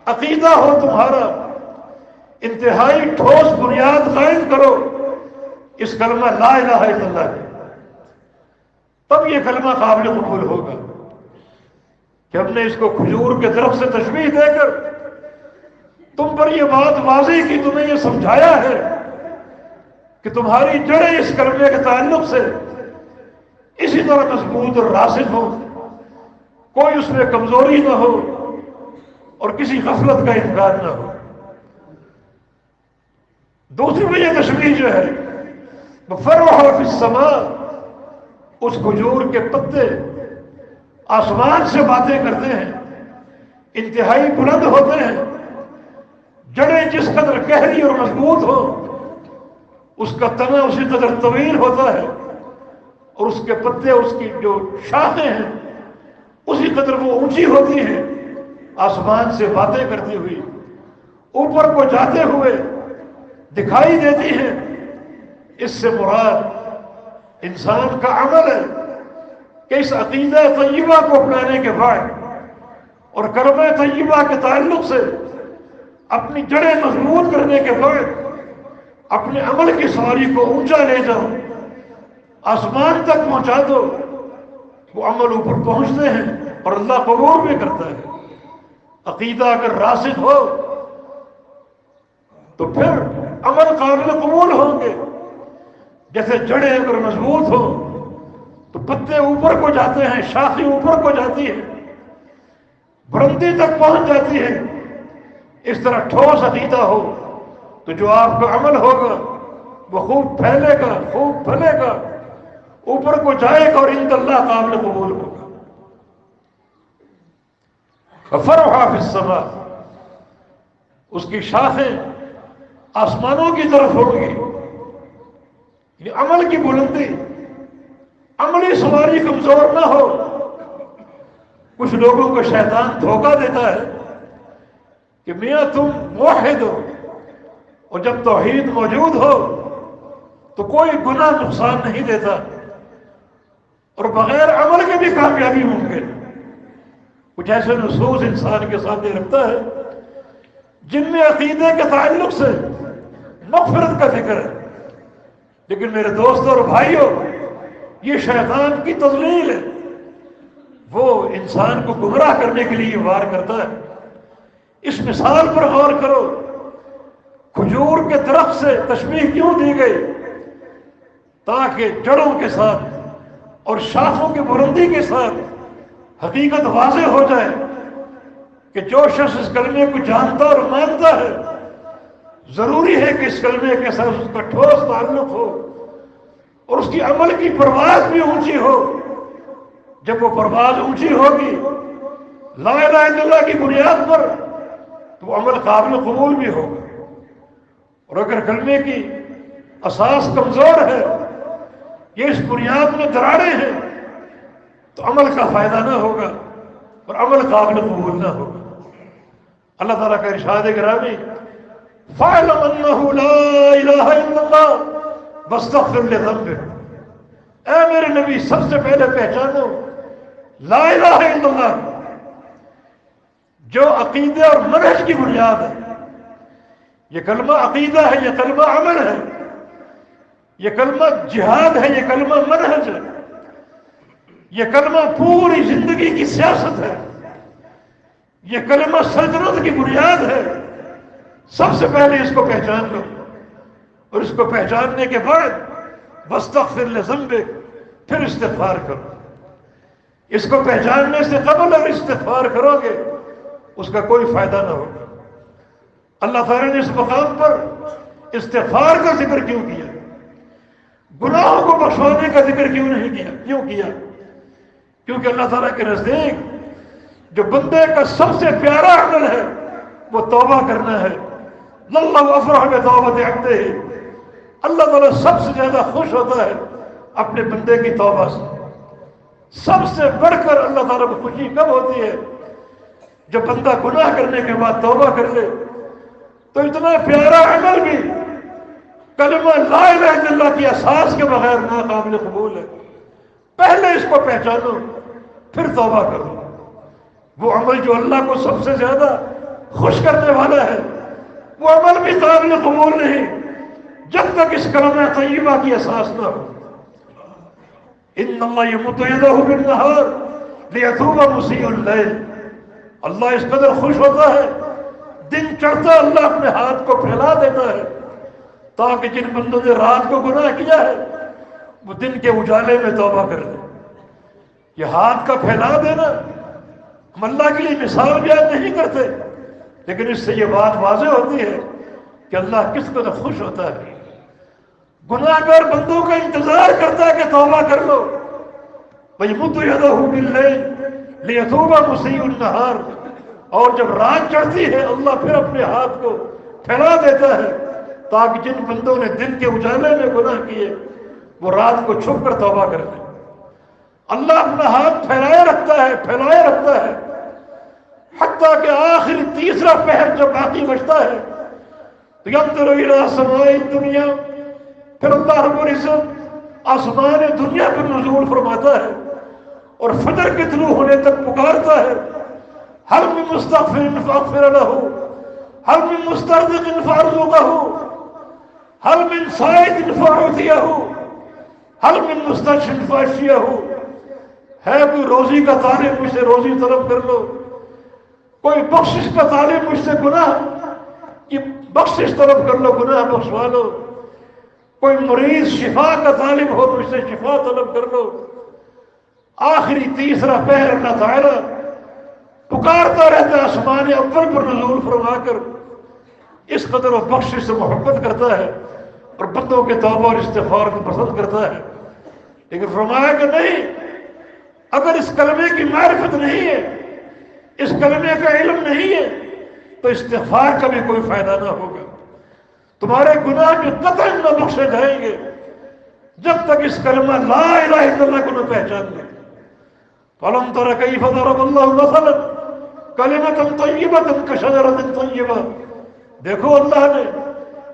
عقیدہ ہو تمہارا، انتہائی ٹھوس بنیاد قائم کرو اس کلمہ لا الہ الا اللہ کی، تب یہ کلمہ قابل قبول ہوگا۔ کہ ہم نے اس کو کھجور کے درخت سے تشبیہ دے کر تم پر یہ بات واضح کی، تمہیں یہ سمجھایا ہے کہ تمہاری جڑیں اس کلمے کے تعلق سے اسی طرح مضبوط اور راسخ ہو، کوئی اس میں کمزوری نہ ہو اور کسی غفلت کا امکان نہ ہو۔ دوسری وجہ تشبیہ جو ہے فَرْعُهَا فِي السَّمَاءِ، اس کھجور کے پتے آسمان سے باتیں کرتے ہیں، انتہائی بلند ہوتے ہیں، جڑیں جس قدر گہری اور مضبوط ہو اس کا تنا اسی قدر طویل ہوتا ہے، اور اس کے پتے، اس کی جو شاخیں ہیں اسی قدر وہ اونچی ہوتی ہیں، آسمان سے باتیں کرتی ہوئی اوپر کو جاتے ہوئے دکھائی دیتی ہیں۔ اس سے مراد انسان کا عمل ہے کہ اس عقیدہ طیبہ کو اپنانے کے بعد اور کلمہ طیبہ کے تعلق سے اپنی جڑیں مضبوط کرنے کے بعد اپنے عمل کی سواری کو اونچا لے جاؤ، آسمان تک پہنچا دو، وہ عمل اوپر پہنچتے ہیں اور اللہ قبول بھی کرتا ہے۔ عقیدہ اگر راسخ ہو تو پھر عمل قابل قبول ہوں گے، جیسے جڑیں اگر مضبوط ہوں تو پتے اوپر کو جاتے ہیں، شاخیں اوپر کو جاتی ہے، بلندی تک پہنچ جاتی ہے۔ اس طرح ٹھوس عقیدہ ہو تو جو آپ کا عمل ہوگا وہ خوب پھیلے گا، خوب پھلے گا، اوپر کو جائے گا اور عند اللہ قابل قبول ہوگا۔ فَرْعُهَا فِي السَّمَاءِ، اس کی شاخیں آسمانوں کی طرف ہوگی۔ یہ عمل کی بلندی، عملی سواری کمزور نہ ہو۔ کچھ لوگوں کو شیطان دھوکہ دیتا ہے کہ میاں تم موحد ہو اور جب توحید موجود ہو تو کوئی گناہ نقصان نہیں دیتا اور بغیر عمل کے بھی کامیابی ممکن۔ کچھ ایسے نصوص انسان کے سامنے رکھتا ہے جن میں عقیدے کے تعلق سے مغفرت کا ذکر ہے، لیکن میرے دوستوں اور بھائیوں یہ شیطان کی تضلیل ہے، وہ انسان کو گمراہ کرنے کے لیے وار کرتا ہے۔ اس مثال پر غور کرو، کھجور کے درخت سے تشبیہ کیوں دی گئی؟ تاکہ جڑوں کے ساتھ اور شاخوں کی بلندی کے ساتھ حقیقت واضح ہو جائے کہ جو شخص اس کلمے کو جانتا اور مانتا ہے ضروری ہے کہ اس کلمے کے ساتھ اس کا ٹھوس تعلق ہو اور اس کی عمل کی پرواز بھی اونچی ہو۔ جب وہ پرواز اونچی ہوگی لا الہ الا اللہ کی بنیاد پر تو وہ عمل قابل قبول بھی ہوگا، اور اگر کلمے کی اساس کمزور ہے، یہ اس بنیاد میں دراڑیں ہیں، تو عمل کا فائدہ نہ ہوگا اور عمل قابل قبول نہ ہوگا۔ اللہ تعالیٰ کا ارشاد گرامی فَاعْلَمْ أَنَّهُ لَا إِلَهَ إِلَّا اللَّهُ وَاسْتَغْفِرْ لِذَنبِكَ، اے میرے نبی سب سے پہلے پہچانو لا الہ الا اللہ جو عقیدے اور منہج کی بنیاد ہے۔ یہ کلمہ عقیدہ ہے، یہ کلمہ عمل ہے، یہ کلمہ جہاد ہے، یہ کلمہ منہج ہے، یہ کلمہ پوری زندگی کی سیاست ہے، یہ کلمہ سلطنت کی بنیاد ہے۔ سب سے پہلے اس کو پہچان لو، اور اس کو پہچاننے کے بعد واستغفر لذنبک، پھر استغفار کرو۔ اس کو پہچاننے سے قبل اگر استغفار کرو گے اس کا کوئی فائدہ نہ ہوگا۔ اللہ تعالیٰ نے اس مقام پر استغفار کا ذکر کیوں کیا؟ گناہوں کو بخشوانے کا ذکر کیوں نہیں کیا؟ کیوں کیا؟ کیونکہ اللہ تعالیٰ کے نزدیک جو بندے کا سب سے پیارا عمل ہے وہ توبہ کرنا ہے۔ اللہ افرح بتوبۃ عبدہ، اللہ تعالیٰ سب سے زیادہ خوش ہوتا ہے اپنے بندے کی توبہ سے۔ سب سے بڑھ کر اللہ تعالیٰ کو خوشی کب ہوتی ہے؟ جب بندہ گناہ کرنے کے بعد توبہ کر لے۔ تو اتنا پیارا عمل بھی کلمہ لا الہ الا اللہ کی اساس کے بغیر ناقابل قبول ہے۔ پہلے اس کو پہچانو پھر توبہ کرو۔ وہ عمل جو اللہ کو سب سے زیادہ خوش کرنے والا ہے وہ عمل بھی قابل قبول نہیں جب تک اس کلمہ طیبہ کی اساس نہ ہو۔ ان اللہ یمد یدہ بالنہار لیتوب مسیء اللیل، اللہ اس قدر خوش ہوتا ہے دن چڑھتا اللہ اپنے ہاتھ کو پھیلا دیتا ہے تاکہ جن بندوں نے رات کو گناہ کیا ہے وہ دن کے اجالے میں توبہ کر لیں۔ یہ ہاتھ کا پھیلا دینا ہم اللہ کے لیے مثال بیان نہیں کرتے، لیکن اس سے یہ بات واضح ہوتی ہے کہ اللہ کس قدر خوش ہوتا ہے۔ گناہ گار بندوں کا انتظار کرتا ہے کہ توبہ کر لو۔ وَيَمُدُّ يَدَهُ بِاللَّيْلِ لِيَتُوبَ مُسِيءُ النَّهَارِ، اور جب رات چڑھتی ہے اللہ پھر اپنے ہاتھ کو پھیلا دیتا ہے تاکہ جن بندوں نے دن کے اجالے میں گناہ کیے وہ رات کو چھپ کر توبہ کر لیں۔ اللہ اپنا ہاتھ پھیلائے رکھتا ہے حتیٰ کہ آخری تیسرا پہر جب باقی بچتا ہے تو ينظر إلى سماء الدنیا، پھر اللہ رب العزت آسمان دنیا پر نزول فرماتا ہے اور فجر کے طلوع ہونے تک پکارتا ہے، هل من مستغفر فاغفر له، هل من مسترزق فارزقه، هل من صائد فاعطيه، هل من مستشفى فاشفيه، ہے کوئی روزی کا طالب مجھ سے روزی طلب کر لو، کوئی بخشش کا طالب مجھ سے گناہ کی بخشش طلب کر لو، گناہ بخشوا لو، کوئی مریض شفا کا طالب ہو مجھ سے شفا طلب کر لو۔ آخری تیسرا پہر اللہ تعالیٰ پکارتا رہتا ہے آسمان اول پر نزول فرما کر، اس قدر وہ بخشش سے محبت کرتا ہے اور بندوں کے توبہ اور استغفار کو پسند کرتا ہے۔ لیکن فرمایا کہ نہیں، اگر اس کلمے کی معرفت نہیں ہے، اس کلمے کا علم نہیں ہے تو استغفار کا بھی کوئی فائدہ نہ ہوگا، تمہارے گناہ بھی قطعاً نہ بخشے جائیں گے جب تک اس کلمہ لا الہ الا اللہ کو نہ پہچان لیں۔ فَلَمْ تَرَ كَيْفَ ضَرَبَ اللَّهُ مَثَلًا كَلِمَةً طَيِّبَةً كَشَجَرَةٍ طَيِّبَةٍ، دیکھو اللہ نے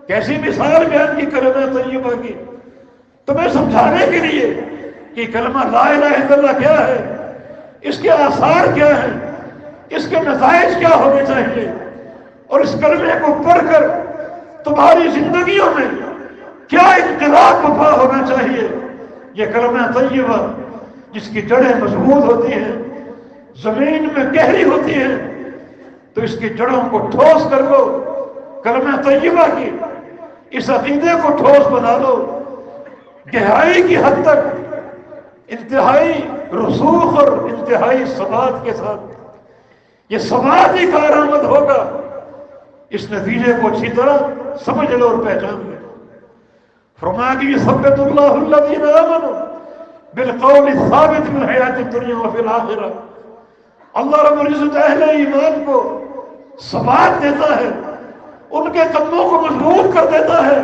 کیسی مثال بیان کی کلمہ طیبہ کی، تمہیں سمجھانے کے لیے کہ کلمہ لا الہ الا اللہ کیا ہے، اس کے آثار کیا ہیں، اس کے نتائج کیا ہونے چاہیے، اور اس کلمے کو پڑھ کر تمہاری زندگیوں میں کیا انقلاب برپا ہونا چاہیے۔ یہ کلمہ طیبہ جس کی جڑیں مضبوط ہوتی ہیں، زمین میں گہری ہوتی ہیں، تو اس کی جڑوں کو ٹھوس کر لو، کلمہ طیبہ کی اس عقیدے کو ٹھوس بنا لو، گہرائی کی حد تک انتہائی رسوخ اور انتہائی ثبات کے ساتھ۔ یہ ثبات ہی کارآمد ہوگا، اس نتیجے کو اچھی طرح سمجھ لو اور پہچان لو۔ فرمایا کہ یثبت اللہ الذین آمنوا بالقول الثابت فی الحیات الدنیا وفی الآخرہ، اللہ رب العزت اہل ایمان کو ثبات دیتا ہے، ان کے قدموں کو مضبوط کر دیتا ہے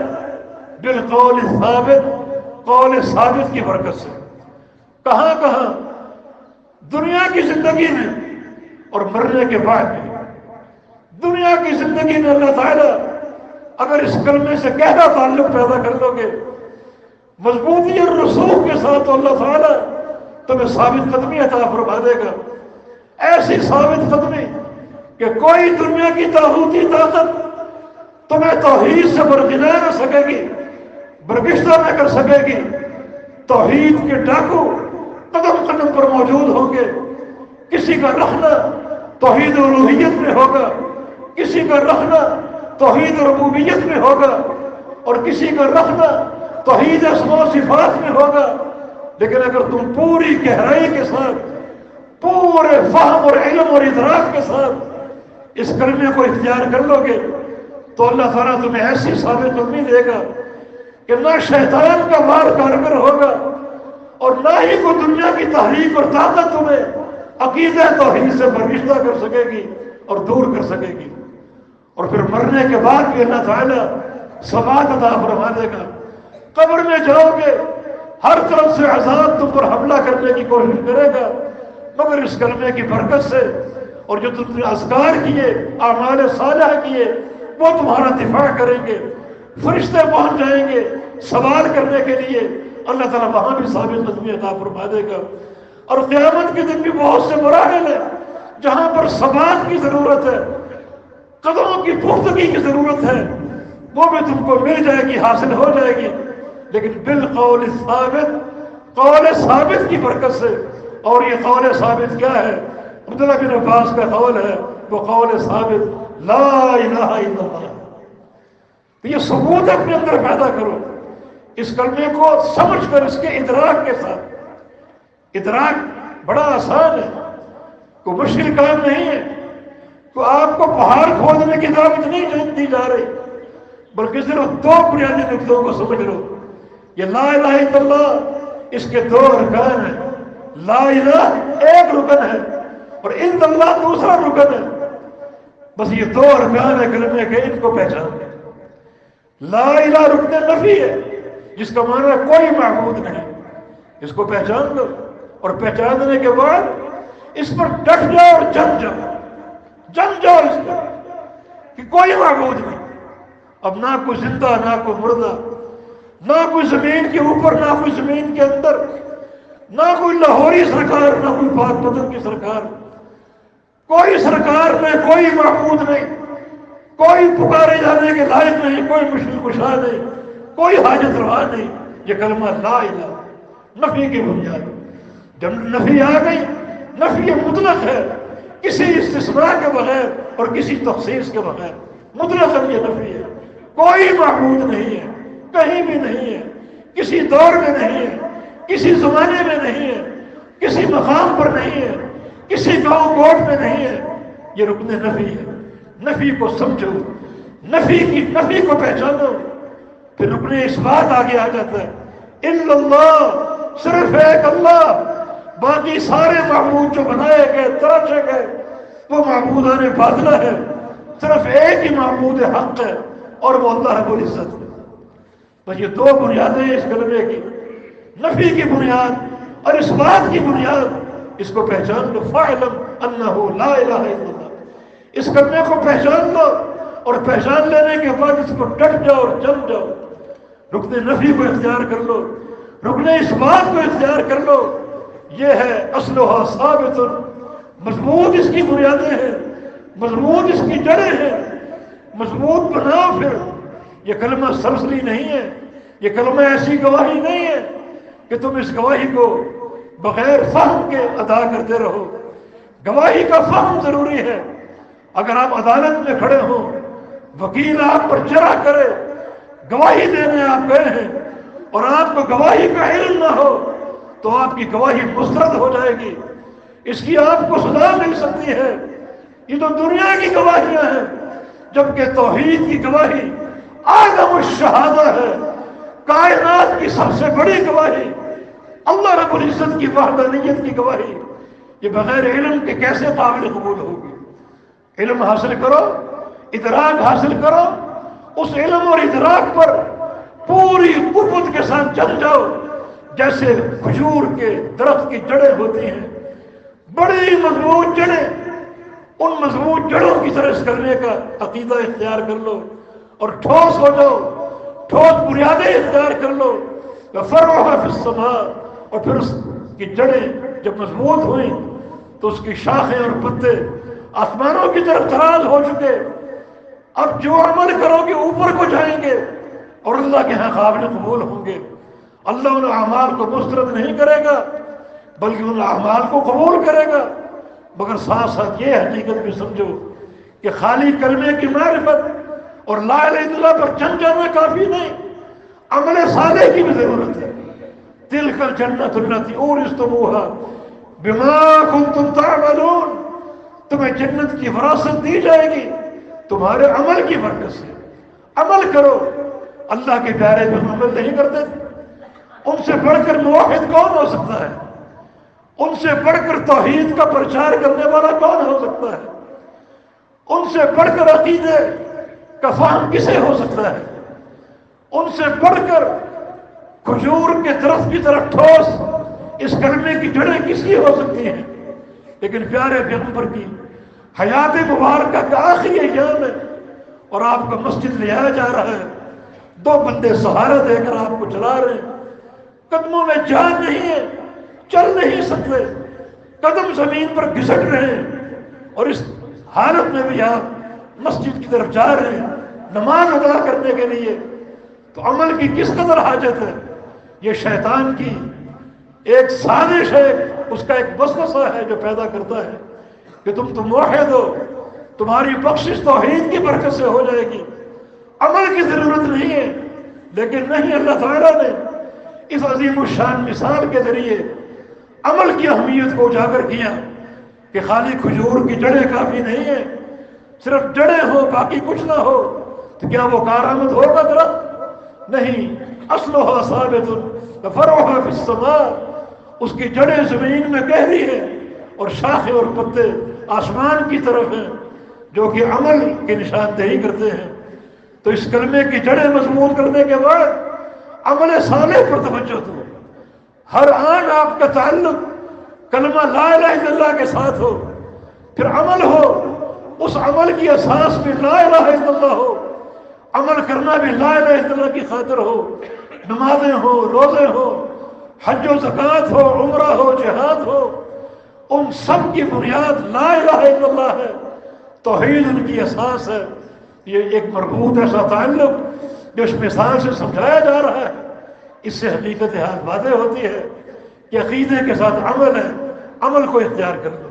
بالقول الثابت، قول ثابت کی برکت سے۔ کہاں کہاں؟ دنیا کی زندگی میں اور مرنے کے بعد بھی۔ دنیا کی زندگی میں اللہ تعالیٰ اگر اس کلمے سے گہرا تعلق پیدا کر لو گے مضبوطی اور رسوخ کے ساتھ، تو اللہ تعالیٰ تمہیں ثابت قدمی عطا فرما دے گا، ایسی ثابت قدمی کہ کوئی دنیا کی طاغوتی طاقت تمہیں توحید سے برگنا نہ سکے گی، برگشتہ نہ کر سکے گی۔ توحید کے ڈاکو قدم قدم پر موجود ہوں گے، کسی کا رخنہ توحید الوہیت میں ہوگا، کسی کا رخنہ توحید ربوبیت میں ہوگا، اور کسی کا رخنہ توحید اسماء و صفات میں ہوگا۔ لیکن اگر تم پوری گہرائی کے ساتھ، پورے فہم اور علم اور ادراک کے ساتھ اس کلمے کو اختیار کر لو گے تو اللہ تعالیٰ تمہیں ایسی ثابت قدمی دے گا کہ نہ شیطان کا مار کارگر ہوگا اور نہ ہی کوئی دنیا کی تحریک اور طاقت تمہیں عقیدہ توحید سے فرشتہ کر سکے گی اور دور کر سکے گی. اور پھر مرنے کے بعد بھی اللہ تعالیٰ ثبات عطا فرما دے گا. قبر میں جاؤ گے ہر طرف سے عذاب تم پر حملہ کرنے کی کوشش کرے گا، مگر اس کلمے کی برکت سے اور جو تم نے اذکار کیے، اعمال صالحہ کیے، وہ تمہارا دفاع کریں گے. فرشتے پہنچ جائیں گے سوال کرنے کے لیے. اللہ تعالیٰ وہاں بھی ثابت قدمی عطا فرما دے گا. اور قیامت کے دن بھی بہت سے مراحل ہیں جہاں پر ثبات کی ضرورت ہے، قدموں کی پختگی کی ضرورت ہے، وہ بھی تم کو مل جائے گی، حاصل ہو جائے گی، لیکن بالقول ثابت، قول ثابت کی برکت سے. اور یہ قول ثابت کیا ہے؟ عبداللہ بن عباس کا قول ہے، وہ قول ثابت لا الہ الا اللہ. تو یہ ثبوت اپنے اندر پیدا کرو، اس کلمے کو سمجھ کر اس کے ادراک کے ساتھ. ادراک بڑا آسان ہے، کوئی مشکل کام نہیں ہے. تو آپ کو پہاڑ کھودنے کی دعوت نہیں دی جا رہی، بلکہ صرف دو بنیادی نقطوں کو سمجھ لو. یہ لا الہ الا اللہ، اس کے دو ارکان ہیں. لا الہ ایک رکن ہے اور الا اللہ دوسرا رکن ہے. بس یہ دو ارکان ہے کلمے کے، ان کو پہچان لیں. لا الہ رکن نفی ہے، جس کا معنی ہے کوئی معبود نہیں. اس کو پہچان لو، اور پہچاننے کے بعد اس پر ڈٹ جاؤ اور جم جاؤ اس پر کہ کوئی معبود نہیں. اب نہ کوئی زندہ، نہ کوئی مردہ، نہ کوئی زمین کے اوپر، نہ کوئی زمین کے اندر، نہ کوئی لاہوری سرکار، نہ کوئی پاک پتن کی سرکار. کوئی سرکار نہیں، کوئی معبود نہیں، کوئی پکارے جانے کے لائق نہیں، کوئی مشکل کشا نہیں، کوئی حاجت روا نہیں. یہ کلمہ لا الہ نفی کی بنیاد. جب نفی آ گئی، نفی مطلق ہے، کسی استثناء کے بغیر اور کسی تخصیص کے بغیر. مطلق یہ نفی ہے، کوئی معبود نہیں ہے، کہیں بھی نہیں ہے، کسی دور میں نہیں ہے، کسی زمانے میں نہیں ہے، کسی مقام پر نہیں ہے، کسی گاؤں کوٹ میں نہیں ہے. یہ رکن نفی ہے. نفی کو سمجھو، نفی کو پہچانو، پھر رکن اس بات آگے آ جاتا ہے. الا اللہ، صرف ایک اللہ، باقی سارے معبود جو بنائے گئے، تراشے گئے، وہ معبودان باطلہ ہے. صرف ایک ہی معبود حق ہے اور وہ اللہ رب العزت ہے. بس یہ دو بنیادیں اس کلمے کی، نفی کی بنیاد اور اس بات کی بنیاد. اس کو پہچان لو. فاعلم انہ لا الہ الا اللہ. اس کلمے کو پہچان لو، اور پہچان لینے کے بعد اس کو ڈٹ جاؤ اور جم جاؤ. رکن نفی کو اختیار کر لو، رکن اس بات کو اختیار کر لو. یہ ہے اصلها ثابت، مضبوط اس کی بنیادیں ہیں، مضبوط اس کی جڑیں ہیں. مضبوط بناؤ. پھر یہ کلمہ سرسری نہیں ہے، یہ کلمہ ایسی گواہی نہیں ہے کہ تم اس گواہی کو بغیر فہم کے ادا کرتے رہو. گواہی کا فہم ضروری ہے. اگر آپ عدالت میں کھڑے ہوں، وکیل آپ پر جرح کرے، گواہی دینے آپ گئے ہیں، اور آپ کو گواہی کا علم نہ ہو، تو آپ کی گواہی مسترد ہو جائے گی. اس کی آپ کو سزا مل سکتی ہے. یہ تو دنیا کی گواہیاں ہیں، جبکہ توحید کی گواہی اعظم الشہادہ ہے. کائنات کی سب سے بڑی گواہی، اللہ رب العزت کی وحدانیت کی گواہی، یہ بغیر علم کے کیسے قابل قبول ہوگی؟ علم حاصل کرو، ادراک حاصل کرو، اس علم اور ادراک پر پوری قوت کے ساتھ چل جاؤ. جیسے کھجور کے درخت کی جڑیں ہوتی ہیں، بڑی مضبوط جڑیں، ان مضبوط جڑوں کی طرح اس کرنے کا عقیدہ اختیار کر لو اور ٹھوس ہو جاؤ، ٹھوس بنیادیں اختیار کر لو. فَرْعُهَا فِي السَّمَاءِ. اور پھر اس کی جڑیں جب مضبوط ہوئیں تو اس کی شاخیں اور پتے آسمانوں کی طرف دراز ہو چکے. اب جو عمل کرو گے اوپر کو جائیں گے اور اللہ کے ہاں قابل قبول ہوں گے. اللہ ان اعمال کو مسترد نہیں کرے گا، بلکہ ان اعمال کو قبول کرے گا. مگر ساتھ ساتھ یہ حقیقت بھی سمجھو کہ خالی کلمے کی معرفت اور لا الہ الا اللہ پر جم جانا کافی نہیں، عمل صالح کی بھی ضرورت ہے. تلک الجنۃ التی اورثتموها بما کنتم تعملون. تمہیں جنت کی وراثت دی جائے گی تمہارے عمل کی برکت سے. عمل کرو. اللہ کے پیارے جو عمل نہیں کرتے، ان سے بڑھ کر موحد کون ہو سکتا ہے؟ ان سے بڑھ کر توحید کا پرچار کرنے والا کون ہو سکتا ہے؟ ان سے بڑھ کر عقیدے کا فہم کسے ہو سکتا ہے؟ ان سے بڑھ کر کھجور کے درخت کی طرح ٹھوس اس کلمے کی جڑیں کس کی ہو سکتی ہیں؟ لیکن پیارے پیغمبر کی حیات مبارکہ کا آخری ایام ہے اور آپ کو مسجد لے آیا جا رہا ہے، دو بندے سہارا دے کر آپ کو چلا رہے ہیں، قدموں میں جان نہیں ہے، چل نہیں سکتے، قدم زمین پر گھسٹ رہے ہیں، اور اس حالت میں بھی آپ مسجد کی طرف جا رہے ہیں نماز ادا کرنے کے لیے، تو عمل کی کس قدر حاجت ہے؟ یہ شیطان کی ایک سازش ہے، اس کا ایک وسوسہ ہے جو پیدا کرتا ہے کہ تم تو موحد ہو، تمہاری بخشش توحید کی برکت سے ہو جائے گی، عمل کی ضرورت نہیں ہے۔ لیکن نہیں، اللہ تعالیٰ نے اس عظیم الشان مثال کے ذریعے عمل کی اہمیت کو اجاگر کیا کہ خالی کھجور کی جڑیں کافی نہیں ہے، صرف جڑیں ہو باقی کچھ نہ ہو تو کیا وہ کارآمد ہوگا درخت؟ نہیں، اصلها ثابت فرعها فی السماء، اس کی جڑیں زمین میں گہری ہیں اور شاخیں اور پتے آسمان کی طرف ہیں جو کہ عمل کی نشاندہی کرتے ہیں۔ تو اس کلمے کی جڑیں مضبوط کرنے کے بعد عمل صالح پر توجہ دو، ہر آن آپ کا تعلق کلمہ لا الہ الا اللہ کے ساتھ ہو، پھر عمل ہو، اس عمل کی اساس بھی لا الہ الا اللہ ہو، عمل کرنا بھی لا الہ الا اللہ کی خاطر ہو، نمازیں ہو، روزے ہو، حج و زکوٰۃ ہو، عمرہ ہو، جہاد ہو، ان سب کی بنیاد لا الہ الا اللہ ہے، توحید ان کی اساس ہے۔ یہ ایک مربوط ایسا تعلق جو اس مثال سے سمجھایا جا رہا ہے، اس سے حقیقت حال واضح ہوتی ہے کہ عقیدے کے ساتھ عمل ہے، عمل کو اختیار کر لو،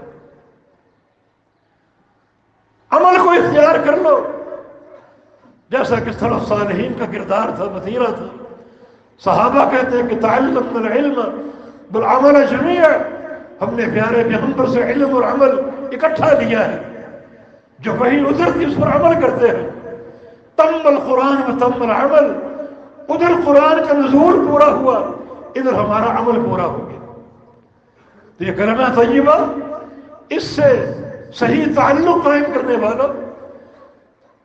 عمل کو اختیار کر لو، جیسا کہ سلف صالحین کا کردار تھا، وتیرہ تھا۔ صحابہ کہتے ہیں کہ تعلمنا العلم بالعمل جميعا، ہم نے پیارے پیغمبر سے علم اور عمل اکٹھا لیا ہے، جو وہی اترتی اس پر عمل کرتے ہیں۔ تم القرآن و تم العمل، ادھر قرآن کا نزول پورا ہوا، ادھر ہمارا عمل پورا ہو گیا۔ تو یہ کلمہ طیبہ، اس سے صحیح تعلق قائم کرنے والوں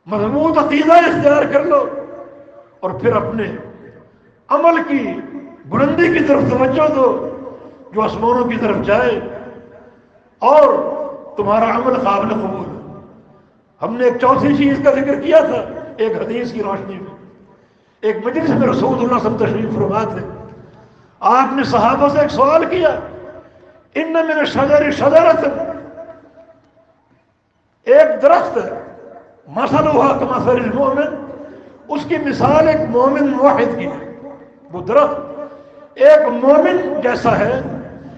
مضبوط عقیدہ اختیار کر لو، اور پھر اپنے عمل کی بلندی کی طرف توجہ دو جو آسمانوں کی طرف جائے اور تمہارا عمل قابل قبول ہے۔ ہم نے ایک چوتھی چیز کا ذکر کیا تھا ایک حدیث کی روشنی میں، ایک مجلس میں رسول اللہ صلی اللہ علیہ وسلم تشریف فرما تھے، آپ نے صحابہ سے ایک سوال کیا، ان من الشجر شجرۃ، ایک درخت ہے، مثلها کمثل المؤمن، اس کی مثال ایک مومن موحد کی ہے۔ وہ درخت ایک مومن جیسا ہے،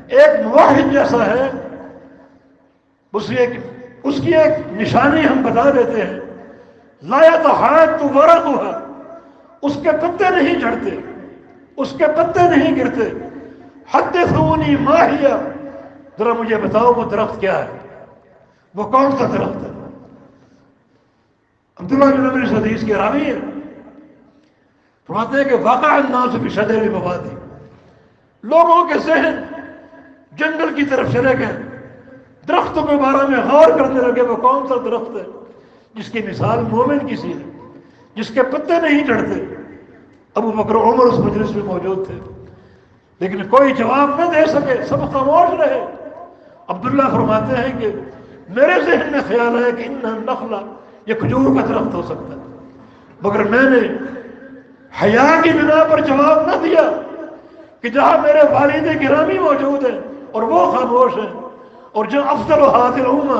ایک موحد جیسا ہے، اس کی ایک نشانی ہم بتا دیتے ہیں، لا يتحات ورقها، اس کے پتے نہیں جھڑتے، اس کے پتے نہیں گرتے، حدثونی ما ہی، ذرا مجھے بتاؤ وہ درخت کیا ہے، وہ کون سا درخت ہے؟ عبداللہ بن عمر اس حدیث کے راوی ہیں، فرماتے ہیں کہ وقع الناس بشجر البوادی، لوگوں کے ذہن جنگل کی طرف چلے گئے، درختوں کے بارے میں غور کرنے لگے، وہ کون سا درخت ہے جس کی مثال مومن کی سی ہے، جس کے پتے نہیں جھڑتے۔ ابو بکر و عمر اس مجلس میں موجود تھے، لیکن کوئی جواب نہ دے سکے، سب خاموش رہے۔ عبداللہ فرماتے ہیں کہ میرے ذہن میں خیال ہے کہ انہا النخلہ، یہ کھجور کا درخت ہو سکتا ہے، مگر میں نے حیا کی بنا پر جواب نہ دیا کہ جہاں میرے والد گرامی موجود ہیں اور وہ خاموش ہیں، اور جہاں افضل هذه الامہ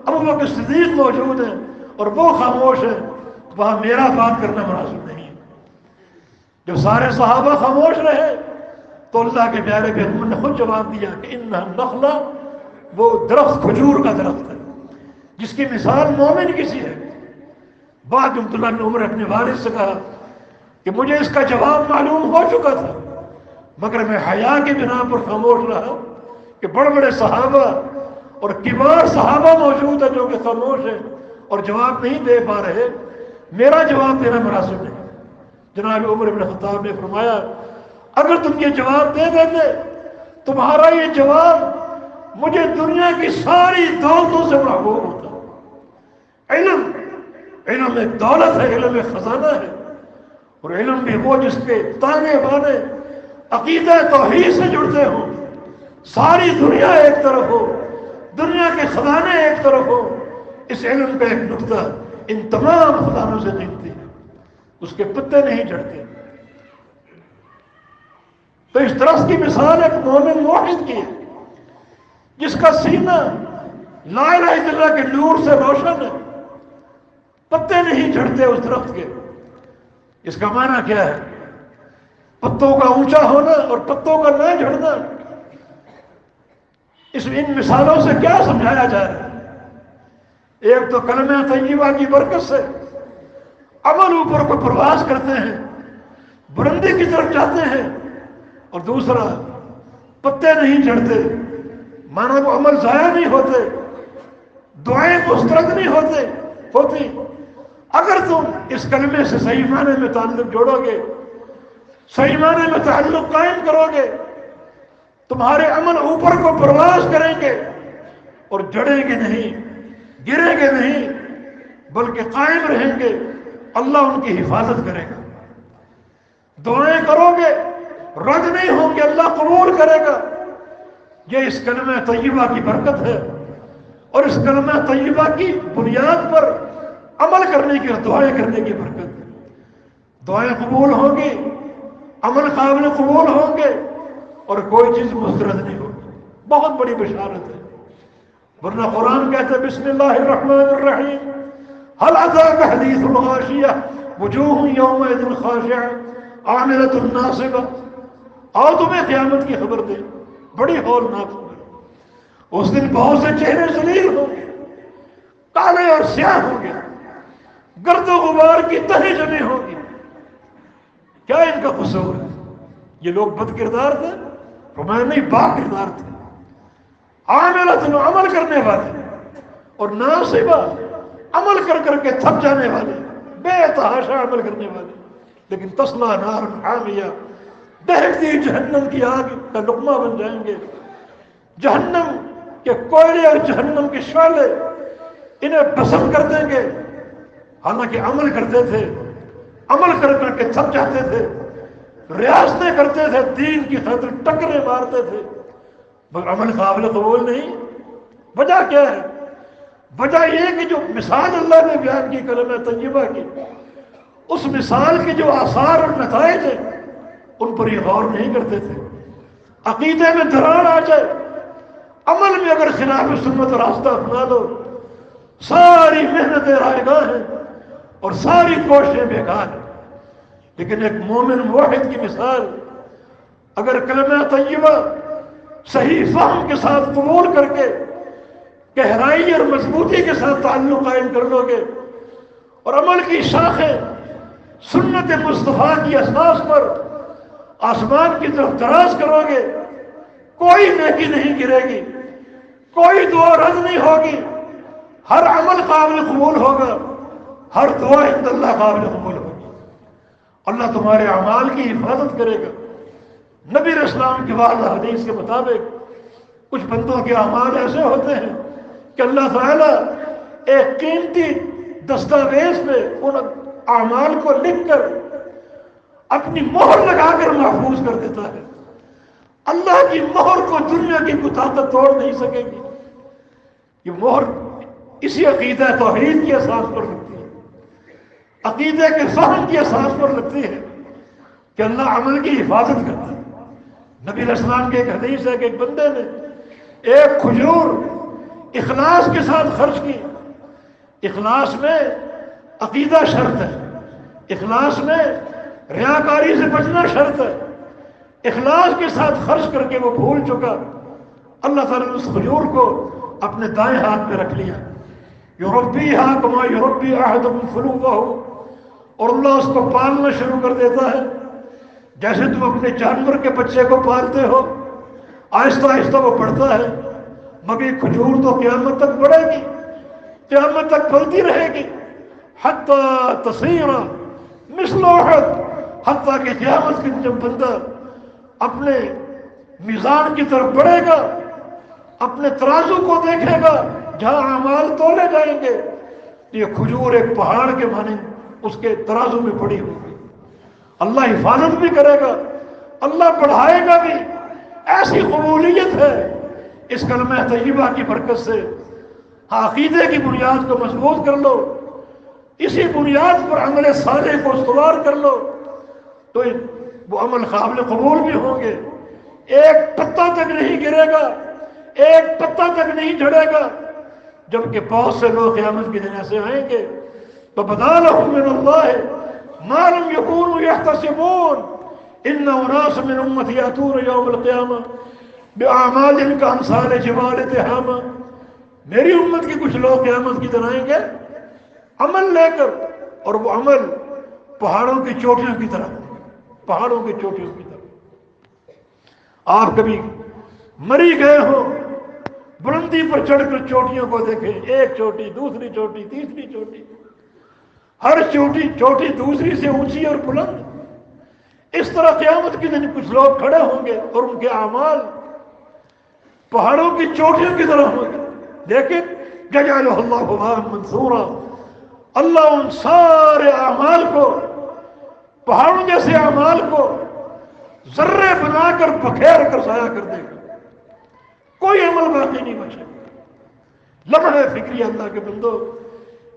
ابو بکر صدیق موجود ہیں اور وہ خاموش ہیں، وہاں میرا بات کرنا مناسب نہیں ہے۔ جب سارے صحابہ خاموش رہے تو اللہ کے پیارے پیغمبر نے خود جواب دیا کہ انہا النخلہ، وہ درخت کھجور کا درخت ہے جس کی مثال مومن کسی ہے۔ بعد عبداللہ بن عمر اپنے والد سے کہا کہ مجھے اس کا جواب معلوم ہو چکا تھا، مگر میں حیا کی بنا پر خاموش رہا کہ بڑے بڑے صحابہ اور کبار صحابہ موجود ہیں جو کہ خاموش ہیں اور جواب نہیں دے پا رہے، میرا جواب دینا مناسب نہیں۔ جناب عمر بن خطاب نے فرمایا اگر تم یہ جواب دے دیتے، تمہارا یہ جواب مجھے دنیا کی ساری دولتوں سے محبوب ہوتا۔ علم ایک دولت ہے، علم ایک خزانہ ہے، اور علم بھی وہ جس کے تانے بانے عقیدہ توحید سے جڑتے ہوں۔ ساری دنیا ایک طرف ہو، دنیا کے خزانے ایک طرف ہو، اس علم کا ایک نقطہ ان تمام خزانوں سے قیمتی ہے، اس کے پتے نہیں جھڑتے۔ تو اس درخت کی مثال ایک مومن موحد کی ہے جس کا سینہ لا الہ الا اللہ کے نور سے روشن ہے، پتے نہیں جھڑتے اس درخت کے۔ اس کا معنی کیا ہے؟ پتوں کا اونچا ہونا اور پتوں کا نہ جھڑنا۔ ان مثالوں سے کیا سمجھایا جا رہا ہے؟ ایک تو کلمہ طیبہ کی برکت سے عمل اوپر کو پرواز کرتے ہیں، بلندی کی طرف جاتے ہیں، اور دوسرا پتے نہیں جھڑتے، مانا وہ عمل ضائع نہیں ہوتے، دعائیں مسترد نہیں ہوتی۔ اگر تم اس کلمے سے صحیح معنی میں تعلق جوڑو گے، صحیح معنی میں تعلق قائم کرو گے، تمہارے عمل اوپر کو پرواز کریں گے اور جڑیں گے نہیں، گریں گے نہیں، بلکہ قائم رہیں گے۔ اللہ ان کی حفاظت کرے گا۔ دعائیں کرو گے، رد نہیں ہوں گے، اللہ قبول کرے گا۔ یہ اس کلمہ طیبہ کی برکت ہے، اور اس کلمہ طیبہ کی بنیاد پر عمل کرنے کی اور دعائیں کرنے کی برکت ہے۔ دعائیں قبول ہوں گی، عمل قابل قبول ہوں گے، اور کوئی چیز مسترد نہیں ہوگی۔ بہت بڑی بشارت ہے، ورنہ قرآن کہتا ہے بسم اللہ الرحمن الرحیم هل اتاک حدیث الغاشیہ وجوہ یومئذ خاشعہ عاملۃ ناصبہ۔ آؤ تمہیں قیامت کی خبر دے، بڑی ہولناک خبر۔ اس دن بہت سے چہرے ذلیل ہوں گے، کالے اور سیاہ ہوں گے، گرد و غبار کی تہیں جمع ہوں گی۔ کیا ان کا قصور ہے؟ یہ لوگ بد کردار تھے؟ فرمایا نہیں، با کردار تھے۔ عاملۃ، عمل کرنے والے، اور ناصبہ، عمل کر کر کے تھک جانے والے، بے تحاشا عمل کرنے والے، لیکن تصلیٰ نار حامیہ، دہکتی جہنم کی آگ کا لقمہ بن جائیں گے۔ جہنم کے کوئلے اور جہنم کے شعلے انہیں پسند کر دیں گے۔ حالانکہ عمل کرتے تھے، عمل کر کر کے تھک جاتے تھے، ریاستیں کرتے تھے، دین کی خاطر ٹکریں مارتے تھے، مگر عمل قابل قبول نہیں۔ وجہ کیا ہے؟ وجہ یہ کہ جو مثال اللہ نے بیان کی کلمہ طیبہ کی، اس مثال کے جو آثار اور نتائج ہیں ان پر یہ غور نہیں کرتے تھے۔ عقیدے میں دراڑ آ جائے، عمل میں اگر خلاف سنت راستہ اپنا لو، ساری محنتیں رائے گاہ ہیں اور ساری کوششیں بیکار ہیں۔ لیکن ایک مومن موحد کی مثال، اگر کلمہ طیبہ صحیح فہم کے ساتھ قبول کر کے گہرائی اور مضبوطی کے ساتھ تعلق قائم کر لو گے، اور عمل کی شاخیں سنت مصطفیٰ کی اساس پر آسمان کی طرف دراز کرو گے، کوئی نیکی نہیں گرے گی، کوئی دعا رد نہیں ہوگی، ہر عمل قابل قبول ہوگا، ہر دعا عند اللہ قابل قبول ہوگی۔ اللہ تمہارے اعمال کی حفاظت کرے گا۔ نبی علیہ السلام کی واضح حدیث کے مطابق کچھ بندوں کے اعمال ایسے ہوتے ہیں کہ اللہ تعالیٰ ایک قیمتی دستاویز میں ان اعمال کو لکھ کر اپنی مہر لگا کر محفوظ کر دیتا ہے۔ اللہ کی مہر کو دنیا کی کوئی طاقت توڑ نہیں سکے گی۔ یہ مہر اسی عقیدہ توحید کی اساس پر لگتی ہے، عقیدے کے فہم کی اساس پر لگتی ہے کہ اللہ عمل کی حفاظت کرتا ہے۔ نبی علیہ السلام کے ایک حدیث ہے کہ ایک بندے نے ایک کھجور اخلاص کے ساتھ خرچ کی۔ اخلاص میں عقیدہ شرط ہے، اخلاص میں ریاکاری سے بچنا شرط ہے۔ اخلاص کے ساتھ خرچ کر کے وہ بھول چکا، اللہ تعالیٰ نے اس کھجور کو اپنے دائیں ہاتھ میں رکھ لیا۔ یربیہا کما یربی احدکم فلوہ، اور اللہ اس کو پالنا شروع کر دیتا ہے جیسے تم اپنے جانور کے بچے کو پالتے ہو۔ آہستہ آہستہ وہ بڑھتا ہے، مگر کھجور تو قیامت تک بڑھے گی، قیامت تک پھلتی رہے گی، حتیٰ تصیر مثل احد، حتیٰ کہ قیامت کے جب بندہ اپنے میزان کی طرف بڑھے گا، اپنے ترازو کو دیکھے گا جہاں اعمال تولے جائیں گے، یہ کھجور ایک پہاڑ کے مانند اس کے ترازو میں پڑی ہوگی۔ اللہ حفاظت بھی کرے گا، اللہ بڑھائے گا بھی۔ ایسی قبولیت ہے اس کلمہ طیبہ کی برکت سے۔ عقیدے کی بنیاد کو مضبوط کر لو، اسی بنیاد پر عمل صالح کو استوار کر لو تو وہ عمل قابل قبول بھی ہوں گے۔ ایک پتا تک نہیں گرے گا، ایک پتا تک نہیں جھڑے گا، جبکہ بہت سے لوگ قیامت کے دن ایسے آئیں گے فَبَدَا لَهُم مِّنَ اللَّهِ مَا لَمْ يَكُونُوا يَحْتَسِبُونَ إِنَّ أُنَاسًا مِّنْ أُمَّتِي يَأْتُونَ يَوْمَ الْقِيَامَةِ بِأَعْمَالٍ كَأَمْثَالِ جِبَالِ تِهَامَةٍ۔ میری امت کے کچھ لوگ قیامت کی دن آئیں گے عمل لے کر، اور وہ عمل پہاڑوں کی چوٹیوں کی طرح، پہاڑوں کی چوٹیوں کی طرح۔ آپ کبھی مری گئے ہو، بلندی پر چڑھ کر چوٹیوں کو دیکھیں، ایک چوٹی، دوسری چوٹی، تیسری چوٹی، ہر چوٹی دوسری سے اونچی اور بلند۔ اس طرح قیامت کے دن کچھ لوگ کھڑے ہوں گے اور ان کے اعمال پہاڑوں کی چوٹیوں کی طرح ہوں گے، لیکن یجعلہ اللہ ہباء منثورا، اللہ ان سارے اعمال کو، پہاڑوں جیسے اعمال کو ذرے بنا کر بکھیر کر ضائع کر دے گا، کوئی عمل باقی نہیں بچے گا۔ لمحہ فکری اللہ کے بندو،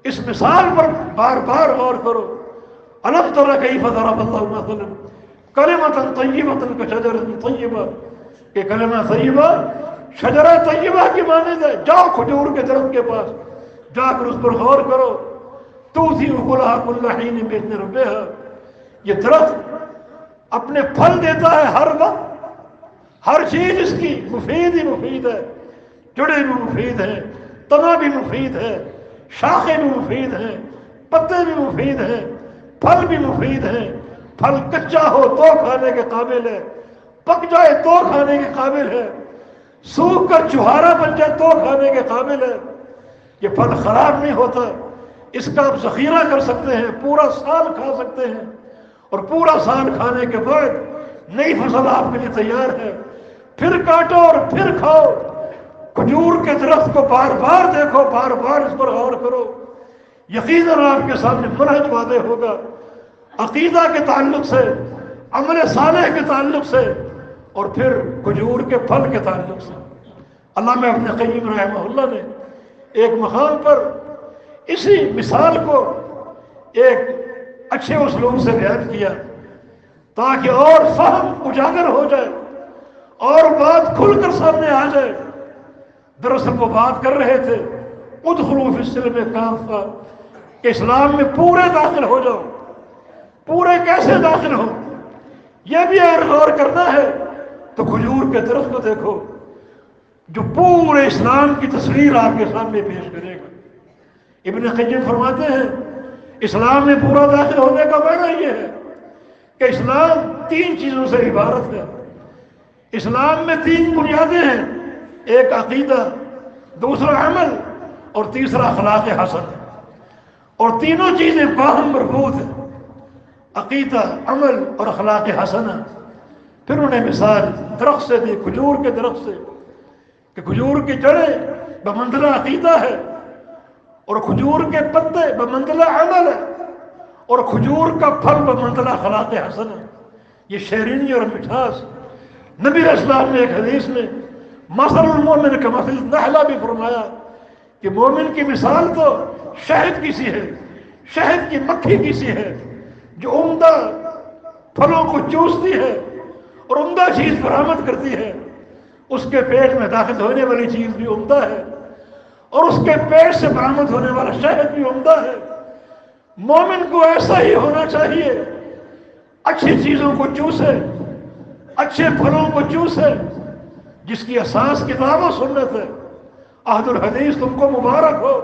اس مثال پر بار بار غور کرو۔ الم تر کیف ضرب اللہ مثلا کلمۃ طیبۃ کشجرۃ طیبہ، کہ کلمہ طیبہ شجرہ طیبہ کی مانند ہے۔ جاؤ کھجور کے درخت کے پاس جا کر اس پر غور کرو، تؤتی اکلھا کل حین باذن ربھا، یہ درخت اپنے پھل دیتا ہے ہر وقت، ہر چیز اس کی مفید ہی مفید ہے، جڑے بھی مفید ہیں، تنا بھی مفید ہے، شاخیں بھی مفید ہیں، پتے بھی مفید ہیں، پھل بھی مفید ہیں۔ پھل کچا ہو تو کھانے کے قابل ہے، پک جائے تو کھانے کے قابل ہے، سوکھ کر چوہارا بن جائے تو کھانے کے قابل ہے۔ یہ پھل خراب نہیں ہوتا، اس کا آپ ذخیرہ کر سکتے ہیں، پورا سال کھا سکتے ہیں، اور پورا سال کھانے کے بعد نئی فصل آپ کے لیے تیار ہے، پھر کاٹو اور پھر کھاؤ۔ کھجور کے درخت کو بار بار دیکھو، بار بار اس پر غور کرو، یقیناً آپ کے سامنے منہج واضح ہوگا، عقیدہ کے تعلق سے، عمل صالح کے تعلق سے، اور پھر کھجور کے پھل کے تعلق سے۔ علامہ ابن قیم رحمہ اللہ نے ایک مقام پر اسی مثال کو ایک اچھے اسلوب سے بیان کیا تاکہ اور فہم اجاگر ہو جائے اور بات کھل کر سامنے آ جائے۔ دراصل وہ بات کر رہے تھے ادخلوا فی السلم کافہ، کہ اسلام میں پورے داخل ہو جاؤ۔ پورے کیسے داخل ہو یہ بھی اگر غور کرنا ہے تو کھجور کے درخت کو دیکھو جو پورے اسلام کی تصویر آپ کے سامنے پیش کرے گا۔ ابن قیم فرماتے ہیں اسلام میں پورا داخل ہونے کا معنی یہ ہے کہ اسلام 3 چیزوں سے عبارت ہے۔ اسلام میں 3 بنیادیں ہیں، ایک عقیدہ، دوسرا عمل، اور تیسرا اخلاق حسن، اور تینوں چیزیں باہم مربوط ہیں، عقیدہ، عمل اور اخلاق حسنہ۔ پھر انہیں مثال درخت سے دی، کھجور کے درخت سے، کہ کھجور کی جڑیں بمنزلہ عقیدہ ہے، اور کھجور کے پتے بمنزلہ عمل ہے، اور کھجور کا پھل بمنزلہ اخلاق حسنہ۔ یہ شیرینی اور مٹھاس نبی علیہ السلام نے ایک حدیث میں مثل المؤمن کمثل النحلہ بھی فرمایا کہ مومن کی مثال تو شہد کی سی ہے، شہد کی مکھی کی سی ہے جو عمدہ پھلوں کو چوستی ہے اور عمدہ چیز برآمد کرتی ہے، اس کے پیٹ میں داخل ہونے والی چیز بھی عمدہ ہے اور اس کے پیٹ سے برآمد ہونے والا شہد بھی عمدہ ہے۔ مومن کو ایسا ہی ہونا چاہیے، اچھی چیزوں کو چوسے، اچھے پھلوں کو چوسے، جس کی اساس کتاب و سنت ہے۔ عہد الحدیث تم کو مبارک ہو،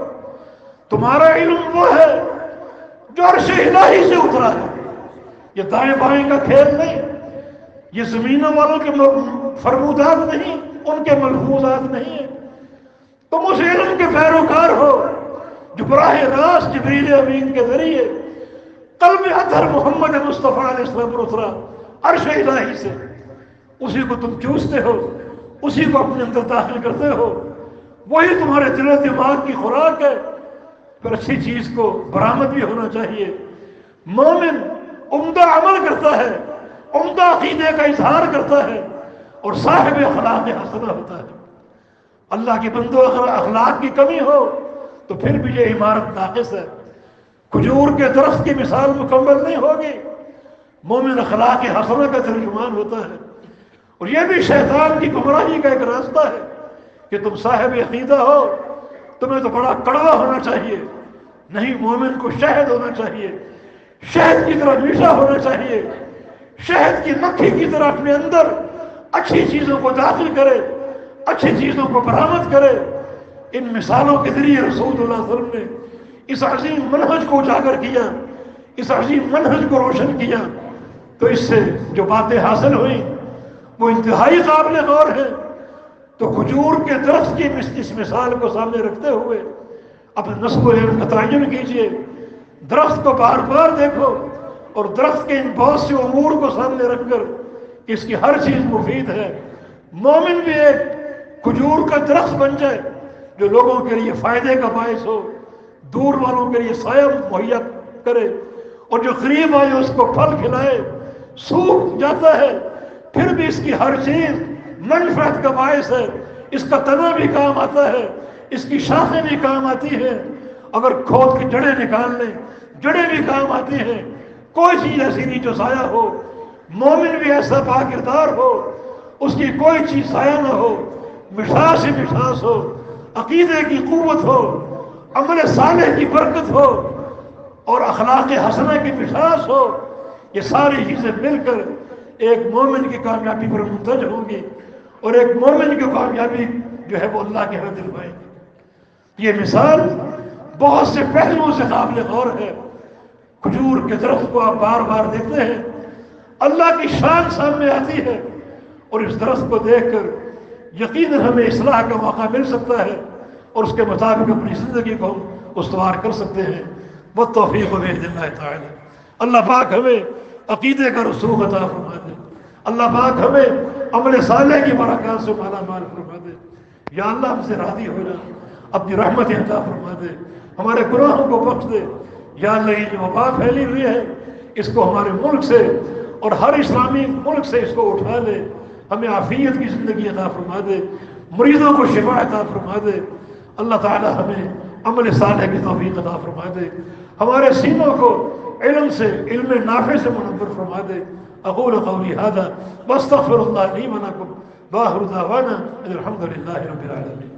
تمہارا علم وہ ہے جو عرش الہی سے اترا ہے، یہ دائیں بائیں کا کھیل نہیں، یہ زمینوں والوں کے فرمودات نہیں، ان کے ملفوظات نہیں ہیں۔ تم اس علم کے پیروکار ہو جو براہ راست جبریل امین کے ذریعے قلب اطہر محمد مصطفیٰ علیہ السلام پر اترا عرش الہی سے، اسی کو تم چوستے ہو، اسی کو اپنے اندر داخل کرتے ہو، وہی تمہارے دل و دماغ کی خوراک ہے، پھر اچھی چیز کو برآمد بھی ہونا چاہیے۔ مومن عمدہ عمل کرتا ہے، عمدہ عقیدے کا اظہار کرتا ہے اور صاحب اخلاق حسنہ ہوتا ہے۔ اللہ کے بندوں، اگر اخلاق کی کمی ہو تو پھر بھی یہ عمارت ناقص ہے۔ کھجور کے درخت کی مثال مکمل نہیں ہوگی۔ مومن اخلاق حسنہ کا ترجمان ہوتا ہے، اور یہ بھی شیطان کی گمراہی کا ایک راستہ ہے کہ تم صاحب عقیدہ ہو، تمہیں تو بڑا کڑوا ہونا چاہیے۔ نہیں، مومن کو شہد ہونا چاہیے، شہد کی طرح میٹھا ہونا چاہیے، شہد کی مکھی کی طرح اپنے اندر اچھی چیزوں کو داخل کرے، اچھی چیزوں کو برآمد کرے۔ ان مثالوں کے ذریعے رسول اللہ صلی اللہ علیہ وسلم نے اس عظیم منہج کو اجاگر کیا، اس عظیم منہج کو روشن کیا۔ تو اس سے جو باتیں حاصل ہوئیں وہ انتہائی قابل غور ہیں۔ تو کھجور کے درخت کی اس مثال کو سامنے رکھتے ہوئے اپنے نسب و علم کا تعین کیجئے، درخت کو بار بار دیکھو، اور درخت کے ان بہت سے امور کو سامنے رکھ کر اس کی ہر چیز مفید ہے۔ مومن بھی ایک کھجور کا درخت بن جائے جو لوگوں کے لیے فائدے کا باعث ہو، دور والوں کے لیے سایہ مہیا کرے، اور جو قریب آئے اس کو پھل کھلائے۔ سوکھ جاتا ہے پھر بھی اس کی ہر چیز منفعت کا باعث ہے، اس کا تنا بھی کام آتا ہے، اس کی شاخیں بھی کام آتی ہیں، اگر کھود کی جڑیں نکال لیں جڑیں بھی کام آتی ہیں۔ کوئی چیز ایسی نہیں جو ضائع ہو۔ مومن بھی ایسا باکردار ہو، اس کی کوئی چیز ضائع نہ ہو، مٹھاس ہی مٹھاس ہو، عقیدے کی قوت ہو، عمل صالح کی برکت ہو، اور اخلاق حسنہ کی مٹھاس ہو۔ یہ ساری چیزیں مل کر ایک مومن کی کامیابی پر منتج ہوں گی، اور ایک مومن کی کامیابی جو ہے وہ اللہ کے ہاں دلوائے گی۔ یہ مثال بہت سے پہلوؤں سے قابل غور ہے۔ کھجور کے درخت کو آپ بار بار دیکھتے ہیں، اللہ کی شان سامنے آتی ہے، اور اس درخت کو دیکھ کر یقیناً ہمیں اصلاح کا موقع مل سکتا ہے، اور اس کے مطابق اپنی زندگی کو ہم استوار کر سکتے ہیں۔ والتوفیق بإذن اللہ تعالی۔ اللہ پاک ہمیں عقیدے کا رسوخ عطا فرما دے، اللہ پاک ہمیں عمل صالح کی برکات سے مالا مال فرما دے۔ یا اللہ ہم سے راضی ہو جا، اپنی رحمت عطا فرما دے، ہمارے گناہوں کو بخش دے۔ یا اللہ یہ جو وبا پھیلی ہوئی ہے اس کو ہمارے ملک سے اور ہر اسلامی ملک سے اس کو اٹھا لے، ہمیں عافیت کی زندگی عطا فرما دے، مریضوں کو شفا عطا فرما دے۔ اللہ تعالی ہمیں عمل صالح کی توفیق عطا فرما دے، ہمارے سینوں کو علم سے، علم نافع سے منور فرما دے۔ اقول قولی هذا واستغفر اللہ لی ولکم، وآخر دعوانا ان الحمد للہ رب العالمین۔